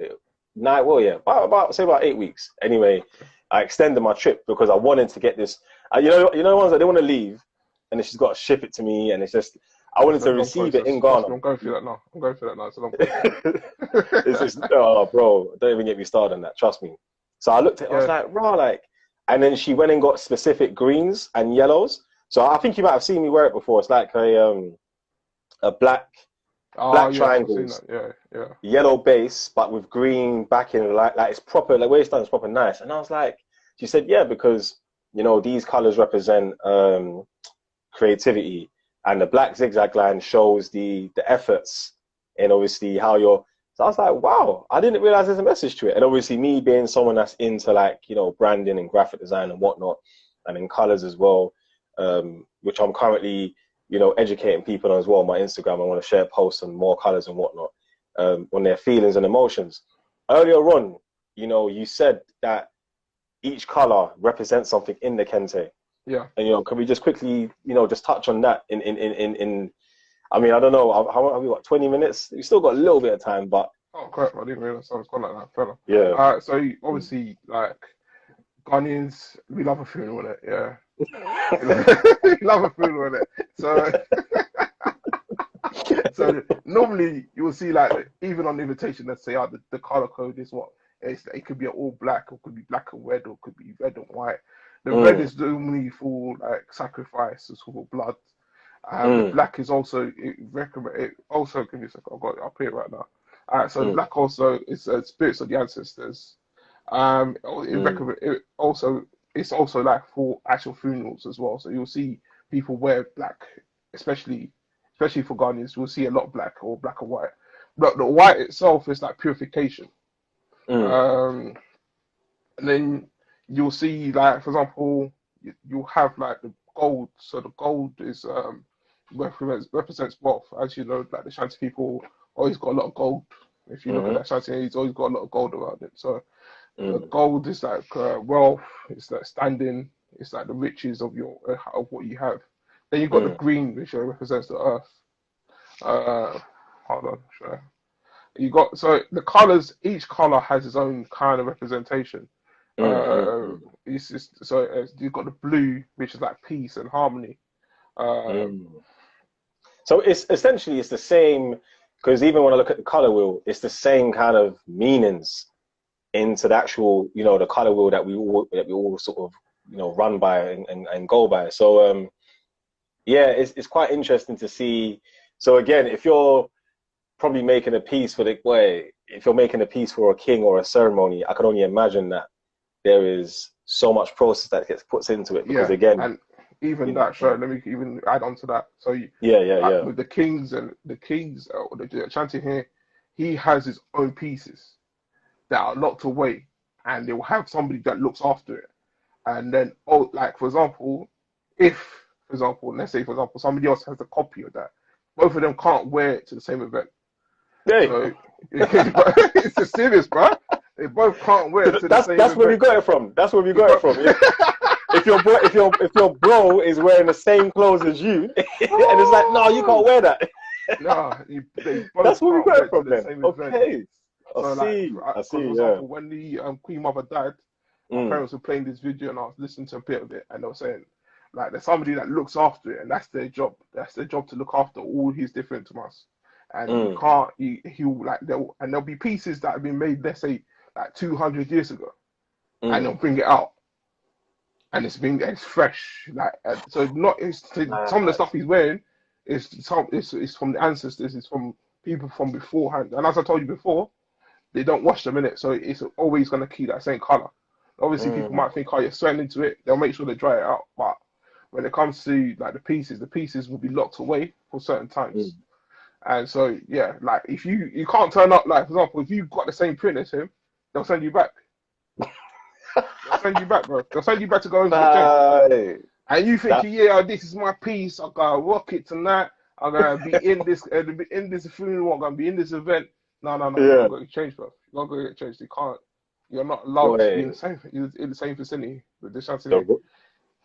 about 8 weeks. Anyway, I extended my trip because I wanted to get this. The ones that they want to leave, and then she's got to ship it to me, and it's just I wanted to receive it in Ghana. I'm going through that now. It's a long it's oh, bro, don't even get me started on that. Trust me. So I looked at it, I was like, raw, like, and then she went and got specific greens and yellows. So I think you might have seen me wear it before. It's like a black triangles, yellow base, but with green backing, like it's proper, like where it's done, it's proper nice. And I was like, she said, yeah, because these colors represent creativity, and the black zigzag line shows the efforts and obviously how you're. So I was like, wow, I didn't realize there's a message to it. And obviously me being someone that's into like branding and graphic design and whatnot, and in colors as well, which I'm currently educating people on as well on my Instagram. I want to share posts on more colors and whatnot, on their feelings and emotions. Earlier on, you said that each color represents something in the Kente. Yeah. And can we just quickly, just touch on that in I mean, I don't know, how have we got 20 minutes? We still got a little bit of time, but oh crap, I didn't realize I was gone like that, fella. Yeah. So obviously, like Ghanaians, we love a funeral, innit? Yeah. We love a funeral, innit? So normally you will see like even on the invitation, let's say the color code is what it could be all black, or could be black and red, or could be red and white. The red is normally for like sacrifice, it's for blood. The black is also it also give me a second, I've got it up here right now. So the black also is spirits of the ancestors. It's also like for actual funerals as well. So you'll see people wear black, especially for Ghanaians. We'll see a lot of black or black and white. But the white itself is like purification. And then you'll see, like, for example, you'll have like the gold. So the gold is represents wealth. As you know, like the Shanti people always got a lot of gold. If you look at that Shanti, he's always got a lot of gold around it. So the gold is like wealth. It's like standing. It's like the riches of of what you have. Then you've got the green, which represents the earth. Hold on, sure. So the colors. Each color has its own kind of representation. It's just, so you've got the blue, which is like peace and harmony. So it's essentially the same, because even when I look at the color wheel, it's the same kind of meanings into the actual, the color wheel that we all sort of, run by and go by. So yeah, it's quite interesting to see. So again, if you're probably making a piece if you're making a piece for a king or a ceremony, I can only imagine that there is so much process that gets put into it. Because again, and even that show, let me even add on to that. So with the kings or the Ashanti here, he has his own pieces that are locked away, and they will have somebody that looks after it. And then, like for example, let's say somebody else has a copy of that, both of them can't wear it to the same event. Hey, So it's just serious, bro. They both can't wear it to the same that's event. where we got it from. That's where we got it from. Yeah. If your bro is wearing the same clothes as you, and it's like, no, you can't wear that. Nah, they both That's where we can't got wear it from to the then. same event. Okay, So I see. for Yeah. example, when the Queen Mother died, my Mm, parents were playing this video and I was listening to a bit of it, and they were saying like there's somebody that looks after it, and that's their job. That's their job to look after all his different to us. And you mm, can't, he'll like there'll be pieces that have been made, let's say like 200 years ago, and they'll mm. bring it out, and it's fresh. Like so, not it's some of the Mad. stuff he's wearing is from the ancestors, it's from people from beforehand. And as I told you before, they don't wash them in it, so it's always gonna keep that same color. Obviously, people Mm, might think, oh, you're sweating into it. They'll make sure they dry it out, but when it comes to like the pieces will be locked away for certain mm. times. And so, yeah, like if you can't turn up, like for example, if you've got the same print as him, they'll send you back. They'll send you back, bro. They'll send you back to go and get changed. Right. And you That thinking, yeah, this is my piece. I'm gonna rock it tonight. I'm gonna be in this funeral. I'm gonna be in this event. No. You yeah. gotta go get changed, bro. You gotta go get changed. You can't. You're not allowed to be Boy, in the same vicinity with the the chancelier.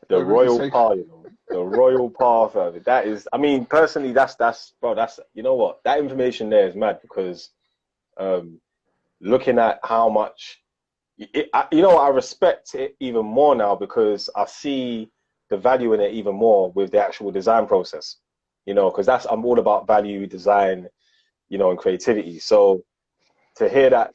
the Whatever you royal say. path, the royal path of it. That is, I mean, personally, that's bro. That's, you know what, that information there is mad because um, looking at how much, you know, I respect it even more now because I see the value in it even more with the actual design process. You know, because I'm all about value, design, you know, and creativity. So to hear that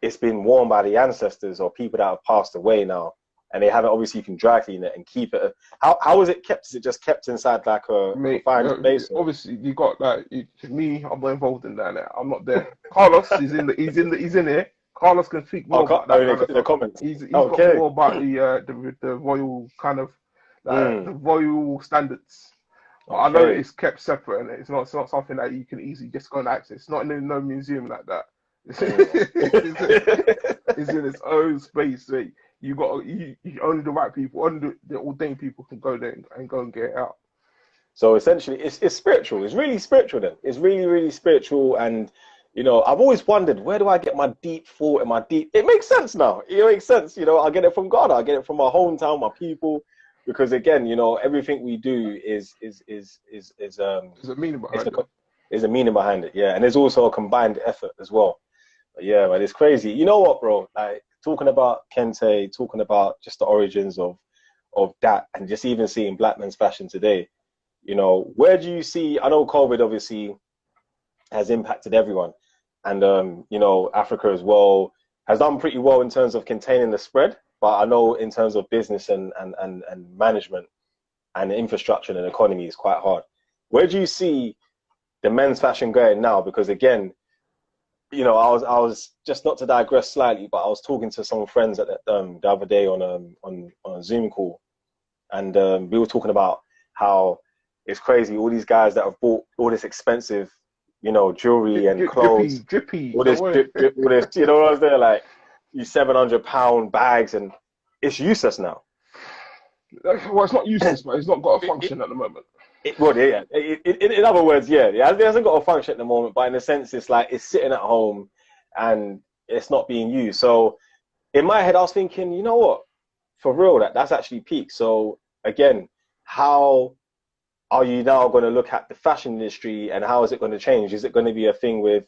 it's been worn by the ancestors or people that have passed away now, and they haven't, obviously you can dry clean it and keep it. How is it kept? Is it just kept inside like a Mate, confined space? Or? obviously you got like me. I'm not involved in that. I'm not there. Carlos is he's in here. Carlos can speak Oh, more about that kind of in the stuff. comments. He's got Okay. more about the royal kind of the Mm, royal standards. But I know okay. it's kept separate and it's not something that you can easily just go and access. It's not in no museum like that. Mm. It's in its own space. So you only the right people, only the ordained people can go there and go and get it out. So essentially, it's spiritual. It's really spiritual. Then it's really, really spiritual. And you know, I've always wondered, where do I get my deep thought and my deep? It makes sense now. It makes sense. You know, I get it from God. I get it from my hometown, my people. Because again, you know, everything we do There's a meaning it's behind it. there's a meaning behind it. Yeah, and there's also a combined effort as well. But yeah, man, it's crazy. You know what, bro? Like talking about Kente, talking about just the origins of that, and just even seeing black men's fashion today. You know, where do you see? I know COVID obviously has impacted everyone, and you know, Africa as well has done pretty well in terms of containing the spread. But I know in terms of business and management and infrastructure and economy is quite hard. Where do you see the men's fashion going now? Because again, you know, I was just, not to digress slightly, but I was talking to some friends at the other day on a Zoom call, and we were talking about how it's crazy. All these guys that have bought all this expensive, you know, jewelry and clothes, Drippy. all Don't this, worry. all this, you know what I was there, like these 700-pound bags, and it's useless now. Well, it's not useless, but it's not got a function at the moment. Well, yeah. In other words, yeah, it hasn't got a function at the moment, but in a sense, it's like it's sitting at home and it's not being used. So in my head, I was thinking, you know what, for real, that's actually peak. So again, how are you now going to look at the fashion industry, and how is it going to change? Is it going to be a thing with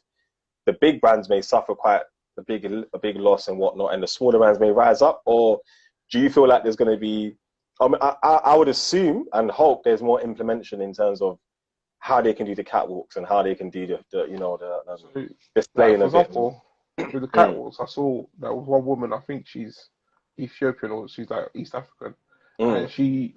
the big brands may suffer quite a big loss and whatnot, and the smaller brands may rise up, or do you feel like there's going to be? I would assume and hope there's more implementation in terms of how they can do the catwalks and how they can do the you know, the So, like displaying for of it. example, with the Mm, catwalks, I saw that was one woman. I think she's Ethiopian or she's like East African, and mm, she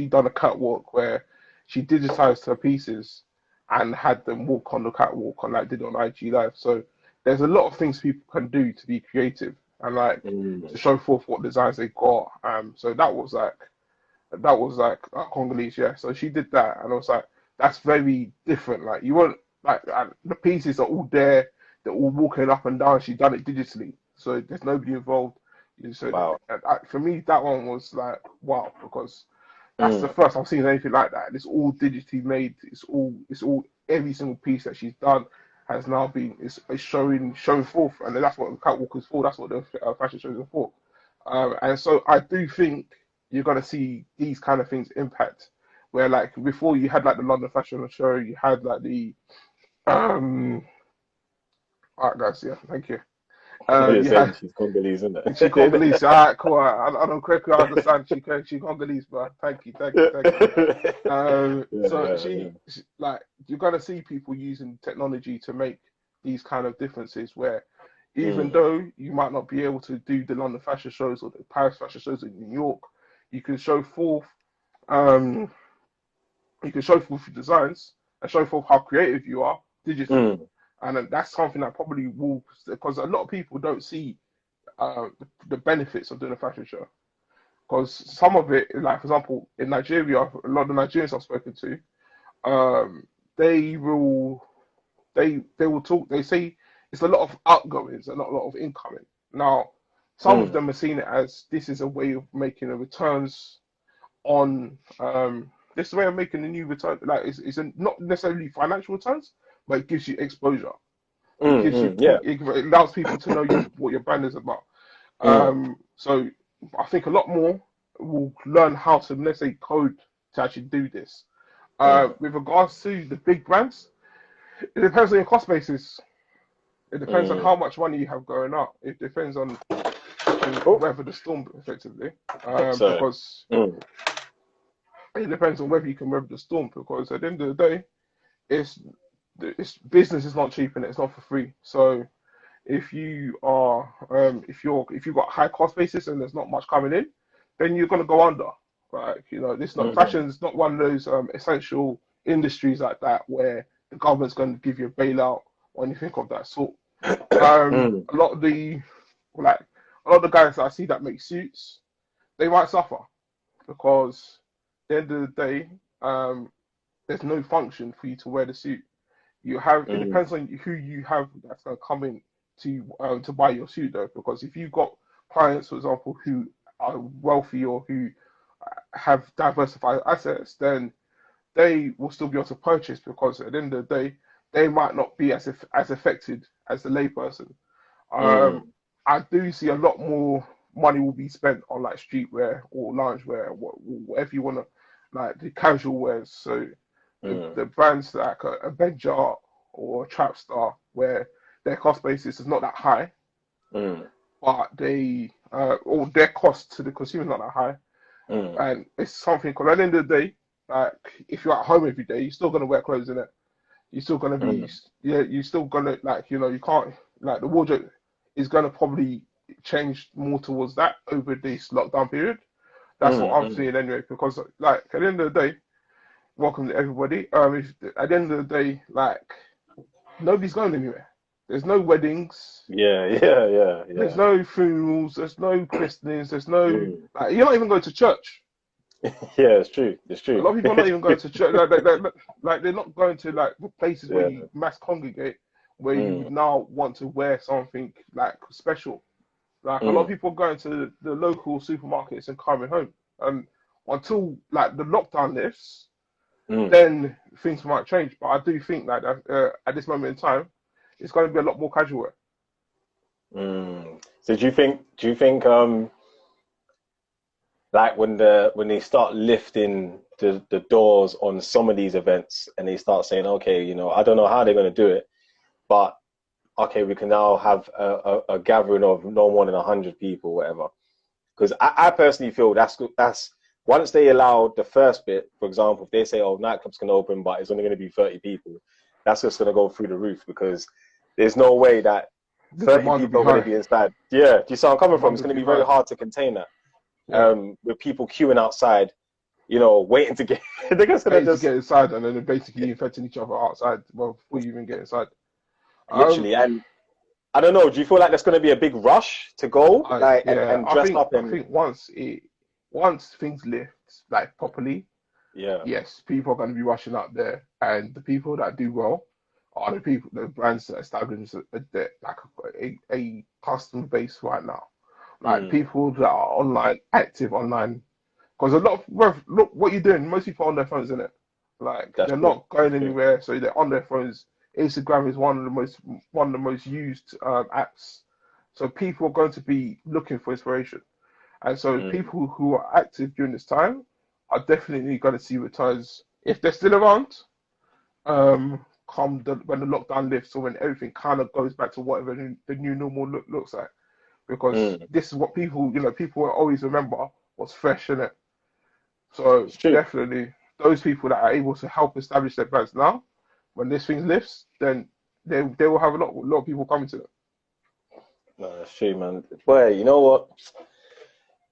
done a catwalk where she digitized her pieces and had them walk on the catwalk and like did it on IG Live. So there's a lot of things people can do to be creative and like mm, to show forth what designs they got. So that was like Congolese, yeah. So she did that, and I was like, that's very different. Like you won't like the pieces are all there. They're all walking up and down. She done it digitally, so there's nobody involved. So wow. for me, that one was like wow, because that's the Mm, first I've seen anything like that. It's all digitally made. It's all every single piece that she's done has now been is shown forth, and that's what the catwalk is for. That's what the fashion shows are for. And so I do think you're gonna see these kind of things impact. Where like before you had like the London Fashion Show, you had like the all right guys, yeah, thank you. You're You saying had she's Congolese, isn't she it? Congolese. All right, cool. I don't correctly understand. She Congolese, but thank you, thank you, thank you. So she like you're gonna see people using technology to make these kind of differences where even though you might not be able to do the London fashion shows or the Paris fashion shows in New York, you can show forth um your designs and show forth how creative you are digitally. And that's something that probably will, because a lot of people don't see the benefits of doing a fashion show. Because some of it, like for example, in Nigeria, a lot of the Nigerians I've spoken to, they will they will talk. They say it's a lot of outgoings and not a lot of incoming. Now, some of them are seeing it as this is a way of making the returns on this is a way of making a new return. Like not necessarily financial returns, but it gives you exposure. It gives you Yeah. it allows people to know what your brand is about. So I think a lot more will learn how to, let's say, code to actually do this. With regards to the big brands, it depends on your cost basis. It depends on how much money you have going out. It depends on you can weather the storm effectively. Because it depends on whether you can weather the storm. Because at the end of the day, it's business is not cheap and it's not for free. So if you are if you've got high cost basis and there's not much coming in, then you're gonna go under. Like this not fashion is not one of those essential industries like that where the government's going to give you a bailout or anything of that sort. A lot of the guys that I see that make suits, they might suffer because at the end of the day, there's no function for you to wear the suit. You have it depends on who you have that's going to come in to buy your suit though, because if you've got clients, for example, who are wealthy or who have diversified assets, then they will still be able to purchase because at the end of the day, they might not be as affected as the layperson. I do see a lot more money will be spent on like streetwear or loungewear, whatever you want to, like the casual wears. So the brands like Avenger or Trapstar, where their cost basis is not that high, but they or their cost to the consumer is not that high, and it's something. Because at the end of the day, like if you're at home every day, you're still gonna wear clothes in it. You're still gonna be you're still gonna you can't like the wardrobe is gonna probably change more towards that over this lockdown period. That's what I'm seeing anyway. Because like at the end of the day, welcome to everybody. At the end of the day, like nobody's going anywhere. There's no weddings. Yeah. There's no funerals. There's no christenings. There's no like, you're not even going to church. Yeah, it's true. It's true. A lot of people are not even going to church. Like they're not going to like the places where you mass congregate, where you would now want to wear something like special. Like a lot of people are going to the local supermarkets and coming home. And until like the lockdown lifts, then things might change. But I do think that at this moment in time, it's going to be a lot more casual wear. So do you think like when they start lifting the doors on some of these events and they start saying, okay, I don't know how they're going to do it, but okay, we can now have a gathering of no more than 100 people, whatever. Because I personally feel that's once they allow the first bit, for example, if they say, nightclubs can open, but it's only going to be 30 people, that's just going to go through the roof because there's no way that 30 people are going to be inside. Yeah, do you see where I'm coming from? It's going to be very hard to contain that. With people queuing outside, waiting to get, they're just going to get inside and then they're basically infecting each other outside before you even get inside. Literally, and I don't know. Do you feel like there's going to be a big rush to go, and dress up? I think once things lift like properly, yes, people are going to be rushing out there, and the people that do well are the brands that establish a customer base right now, like people that are active online. Because a lot of look what you're doing. Most people are on their phones, isn't it? Like That's they're true. not going That's true. anywhere, so they're on their phones. Instagram is one of the most used apps. So people are going to be looking for inspiration. And so Mm. people who are active during this time are definitely going to see returns if they're still around. When the lockdown lifts or when everything kind of goes back to whatever the new normal looks like, because Mm. this is what people will always remember what's fresh in it. So It's true. definitely those people that are able to help establish their brands now, when this thing lifts, then they will have a lot of people coming to them. No, that's true, man. Boy, you know what?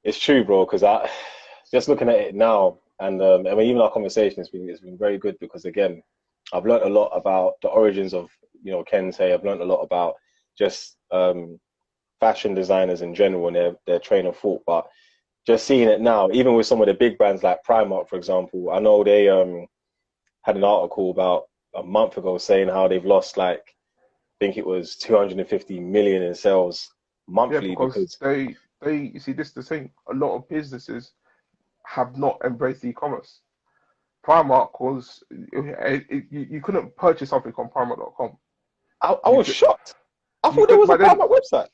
It's true, bro. Because I just looking at it now, and I mean, even our conversation has been very good because again, I've learned a lot about the origins of Kente. I've learned a lot about just fashion designers in general and their train of thought. But just seeing it now, even with some of the big brands like Primark, for example, I know they had an article about a month ago saying how they've lost like I think it was 250 million in sales Yeah, monthly because because they you see this is the thing. A lot of businesses have not embraced e-commerce. Primark was you couldn't purchase something on Primark.com. I You was could shocked. I you thought there could, was a but then Primark website.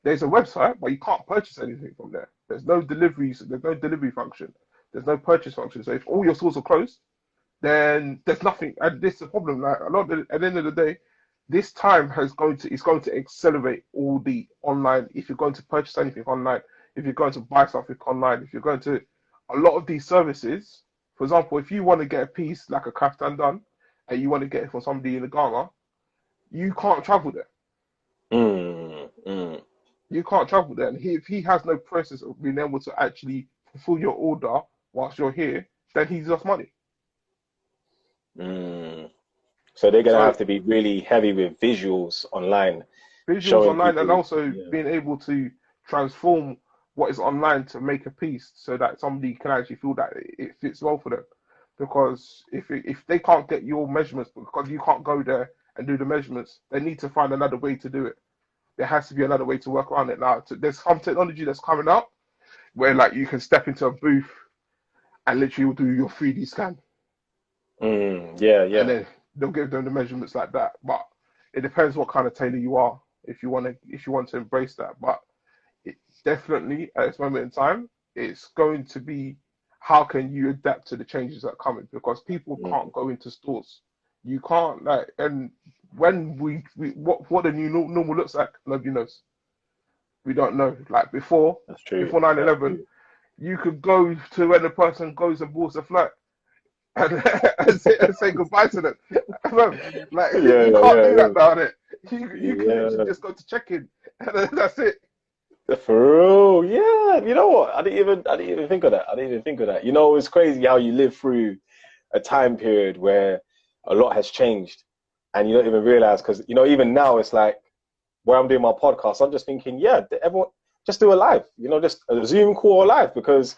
there's a website, but you can't purchase anything from there. There's no deliveries. There's no delivery function. There's no purchase function. So if all your stores are closed, then there's nothing. And this is the problem. Like at the end of the day, this time is going to accelerate all the online. If you're going to purchase anything online, if you're going to buy something online, if you're going to a lot of these services. For example, if you want to get a piece like a kaftan done, and you want to get it from somebody in the Ghana, you can't travel there. Mm, mm, You can't travel there. And if he has no process of being able to actually fulfill your order whilst you're here, then he's lost money. mm. So they're gonna So have to be really heavy with visuals online, visuals showing online and people. also Yeah. being able to transform what is online to make a piece so that somebody can actually feel that it fits well for them. Because if they can't get your measurements because you can't go there and do the measurements, they need to find another way to do it. There has to be another way to work around it now. There's some technology that's coming up where like you can step into a booth and literally do your 3D scan, Yeah, and yeah. then they'll give them the measurements like that. But it depends what kind of tailor you are if you want to embrace that. But it definitely at this moment in time, it's going to be how can you adapt to the changes that are coming because people Mm, can't go into stores. You can't like and when we what the new normal looks like, nobody knows. We don't know. Like that's true. before nine That's 11, true. you could go to when the person goes and boards a flight and, and say goodbye to them. Like Yeah, you yeah, can't yeah, do that now. Innit? You can literally yeah. just go to check in, and then that's it. Yeah. For real, yeah. You know what? I didn't even think of that. I didn't even think of that. You know, it's crazy how you live through a time period where a lot has changed, and you don't even realize because even now it's like where I'm doing my podcast, I'm just thinking, yeah, everyone just do a live, just a Zoom call or live because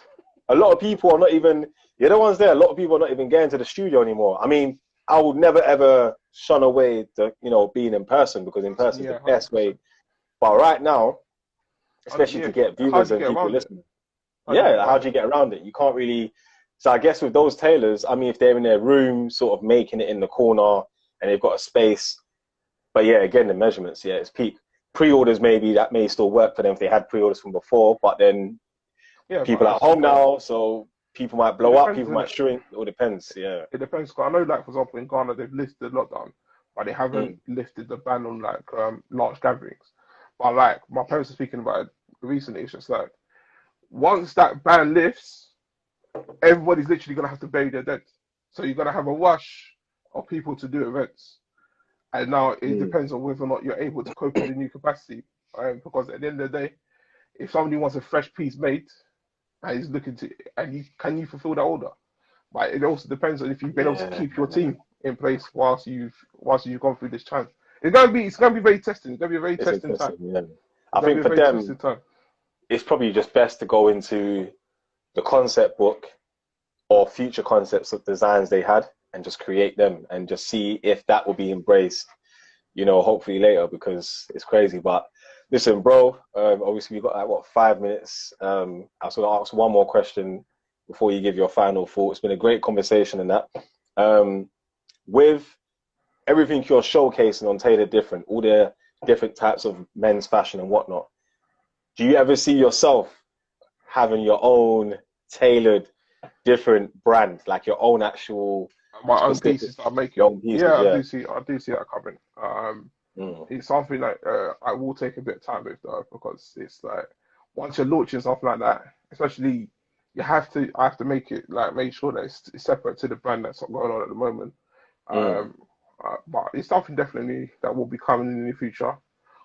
a lot of people are not even the other ones there. A lot of people are not even getting to the studio anymore. I mean, I would never ever shun away the being in person because in person is Yeah, the hundred best way. percent. But right now, especially to Yeah, get how viewers do you and get people around it? listening, How do you get yeah, how around do you it? get around it? You can't really. So I guess with those tailors, I mean, if they're in their room, sort of making it in the corner, and they've got a space. But yeah, again, the measurements, yeah, it's peak. Pre-orders, maybe that may still work for them if they had pre-orders from before, but then Yeah, people but are at home now, so people might it blow up, depends, people isn't might it? shrink. It all depends. Yeah. It depends. 'Cause I know, like for example, in Ghana they've lifted lockdown, but they haven't Mm. lifted the ban on like large gatherings. But like my parents are speaking about it recently. It's just like once that ban lifts, everybody's literally gonna have to bury their dead. So you're gonna have a rush of people to do events. And now it Mm. depends on whether or not you're able to cope with the new capacity. Because at the end of the day, if somebody wants a fresh piece made and he's looking to, and you can you fulfill that order? But it also depends on if you've been able to Yeah. keep your team in place whilst you've gone through this time. It's gonna be very testing. It's gonna be a very It's testing time. interesting. Yeah. It's I gonna be think a for very them, testing time. it's probably just best to go into the concept book or future concepts of designs they had and just create them and just see if that will be embraced hopefully later because it's crazy. But listen, bro, obviously we've got like what 5 minutes. I was gonna ask one more question before you give your final thought. It's been a great conversation and that. With everything you're showcasing on Tailor Different, all the different types of men's fashion and whatnot, do you ever see yourself having your own tailored different brand, like your own actual My own specific, pieces that I'm making. your own pieces? Yeah, Yeah. I do see that coming. Mm. It's something that I will take a bit of time with though, because it's like once you're launching something like that, especially I have to make it like make sure that it's separate to the brand that's not going on at the moment. Mm. But it's something definitely that will be coming in the future.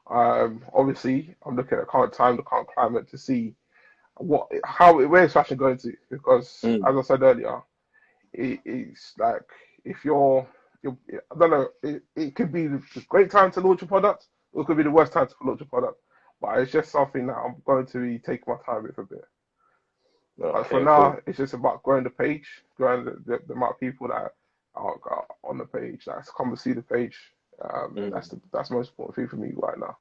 Obviously, I'm looking at the current time, the current climate to see where's fashion going to, because Mm. as I said earlier, it's like if you're I don't know, it could be the great time to launch a product, or it could be the worst time to launch a product. But it's just something that I'm going to be taking my time with a bit. But for Okay, now, cool. it's just about growing the page, growing the amount of people that are on the page, that's come to see the page. Mm. That's the most important thing for me right now.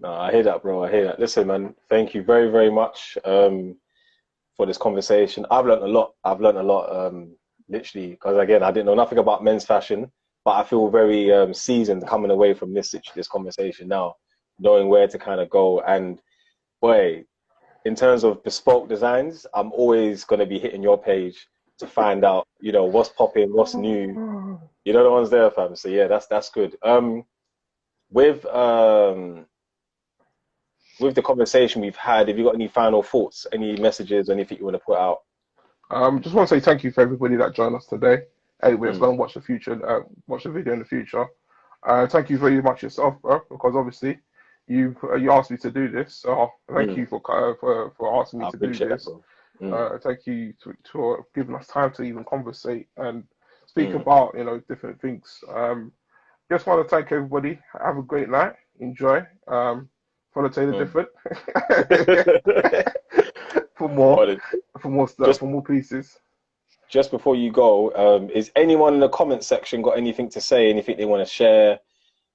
No, I hear that, bro. I hear that. Listen, man, thank you very, very much for this conversation. I've learned a lot. Literally, because again, I didn't know nothing about men's fashion, but I feel very seasoned coming away from this conversation now, knowing where to kind of go. And boy, in terms of bespoke designs, I'm always going to be hitting your page to find out, what's popping, what's new. You know the ones there, fam. So yeah, that's good. With um, with the conversation we've had, have you got any final thoughts, any messages, anything you want to put out? Just want to say thank you for everybody that joined us today. Anybody that's Mm, going to watch the video in the future. Thank you very much yourself, bro, because obviously you asked me to do this. So thank mm. you for asking me I to do appreciate that, this. bro. Mm, Thank you for giving us time to even conversate and speak mm, about different things. Just want to thank everybody. Have a great night. Enjoy. Follow Taylor mm. Different for more Well, stuff, just for more pieces. just before you go, is anyone in the comment section got anything to say, anything they want to share,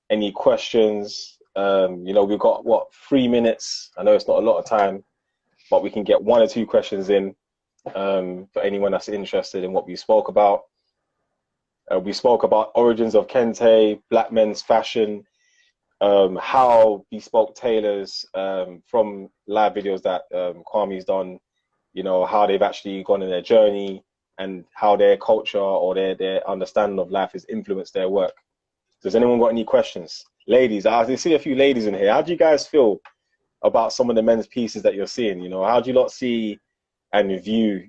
any questions? We've got what, 3 minutes? I know it's not a lot of time, but we can get 1 or 2 questions in for anyone that's interested in what we spoke about. We spoke about origins of Kente, black men's fashion, how bespoke tailors from live videos that Kwame's done, how they've actually gone in their journey and how their culture or their understanding of life has influenced their work. Does anyone got any questions? Ladies, I see a few ladies in here. How do you guys feel about some of the men's pieces that you're seeing? How do you lot see and view,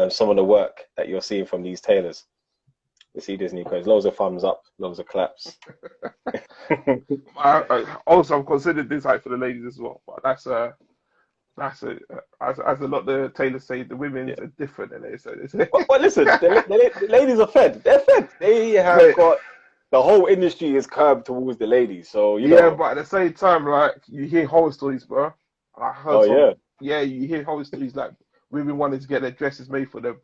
some of the work that you're seeing from these tailors? You see Disney Quest, loads of thumbs up, loads of claps. I also I've considered this like for the ladies as well, but that's a as a lot of the tailors say, the women's Yeah. are different, and it's But listen, the ladies are fed. They're fed. They have Mate, got the whole industry is curbed towards the ladies. So yeah, but at the same time, like you hear horror stories, bro. I heard oh yeah, yeah, you hear horror stories like women wanting to get their dresses made for the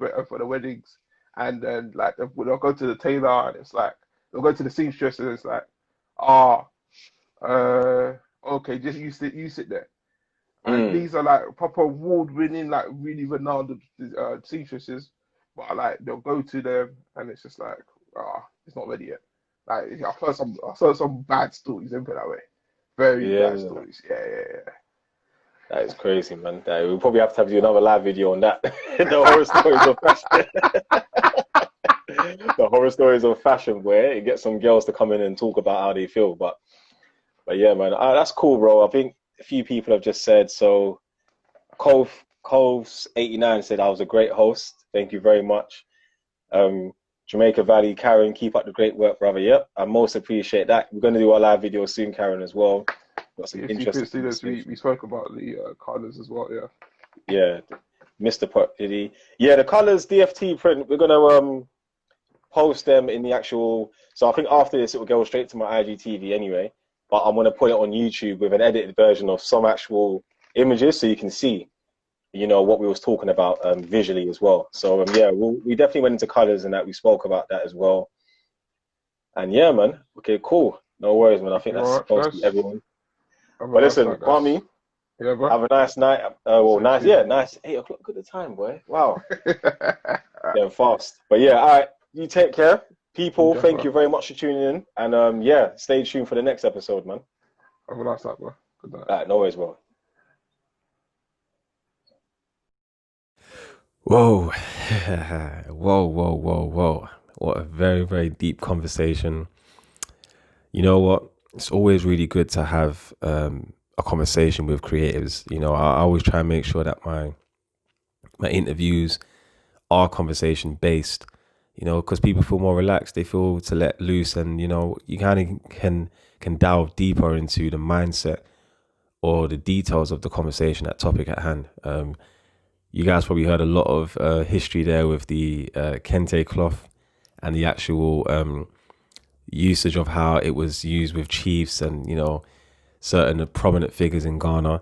weddings, and then like they'll go to the tailor, and it's like they'll go to the seamstress, and it's like, ah, okay, just you sit there. And mm, these are like proper award-winning, like really renowned seamstresses, but like they'll go to them, and it's just like, it's not ready yet. Like I've heard some bad stories, let me put it that way. Very bad yeah. stories. Yeah. That is crazy, man. We'll probably have to do another live video on that. The horror stories of fashion. The horror stories of fashion, where you get some girls to come in and talk about how they feel. But yeah, man, that's cool, bro. I think a few people have just said so. Coves89 said I was a great host. Thank you very much. Jamaica Valley, Karen, keep up the great work, brother. Yep, I most appreciate that. We're going to do our live video soon, Karen, as well. Got some If you interesting could see this, we conversations. spoke about the colors as well. Yeah. Yeah, Mr. Pot, did he? Yeah, the colors DFT print. We're gonna post them in the actual. So I think after this, it will go straight to my IGTV anyway. But I'm gonna put it on YouTube with an edited version of some actual images, so you can see, what we was talking about visually as well. So yeah, we definitely went into colors and that we spoke about that as well. And yeah, man. Okay, cool. No worries, man. I Thank think you that's very much, supposed to be guys. everyone. Have a But nice listen, night, guys. Kwame, Yeah, bro. have a nice night. Well, Same nice. to Yeah, nice. 8 o'clock. Good time, boy. Wow. you. getting fast. But yeah, all right. You take care, people. Jeff, Thank you very much for tuning in, and yeah, stay tuned for the next episode, man. have a nice night, bro. Good night. All right, no worries, bro. Whoa. Whoa. What a very, very deep conversation. You know what? It's always really good to have a conversation with creatives. You know, I always try and make sure that my interviews are conversation based, you know, because people feel more relaxed. They feel to let loose, and, you know, you kind of can delve deeper into the mindset or the details of the conversation, that topic at hand. You guys probably heard a lot of history there with the Kente cloth and the actual usage of how it was used with chiefs and, you know, certain prominent figures in Ghana.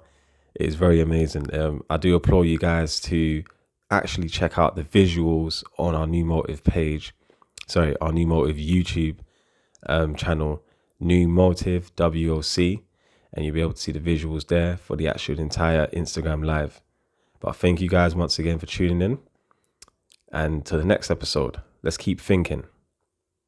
It is very amazing. I do applaud you guys to actually check out the visuals on our New Motive page. Sorry, our New Motive YouTube channel, New Motive WOC, and you'll be able to see the visuals there for the actual entire Instagram live. But thank you guys once again for tuning in, and to the next episode. Let's keep thinking.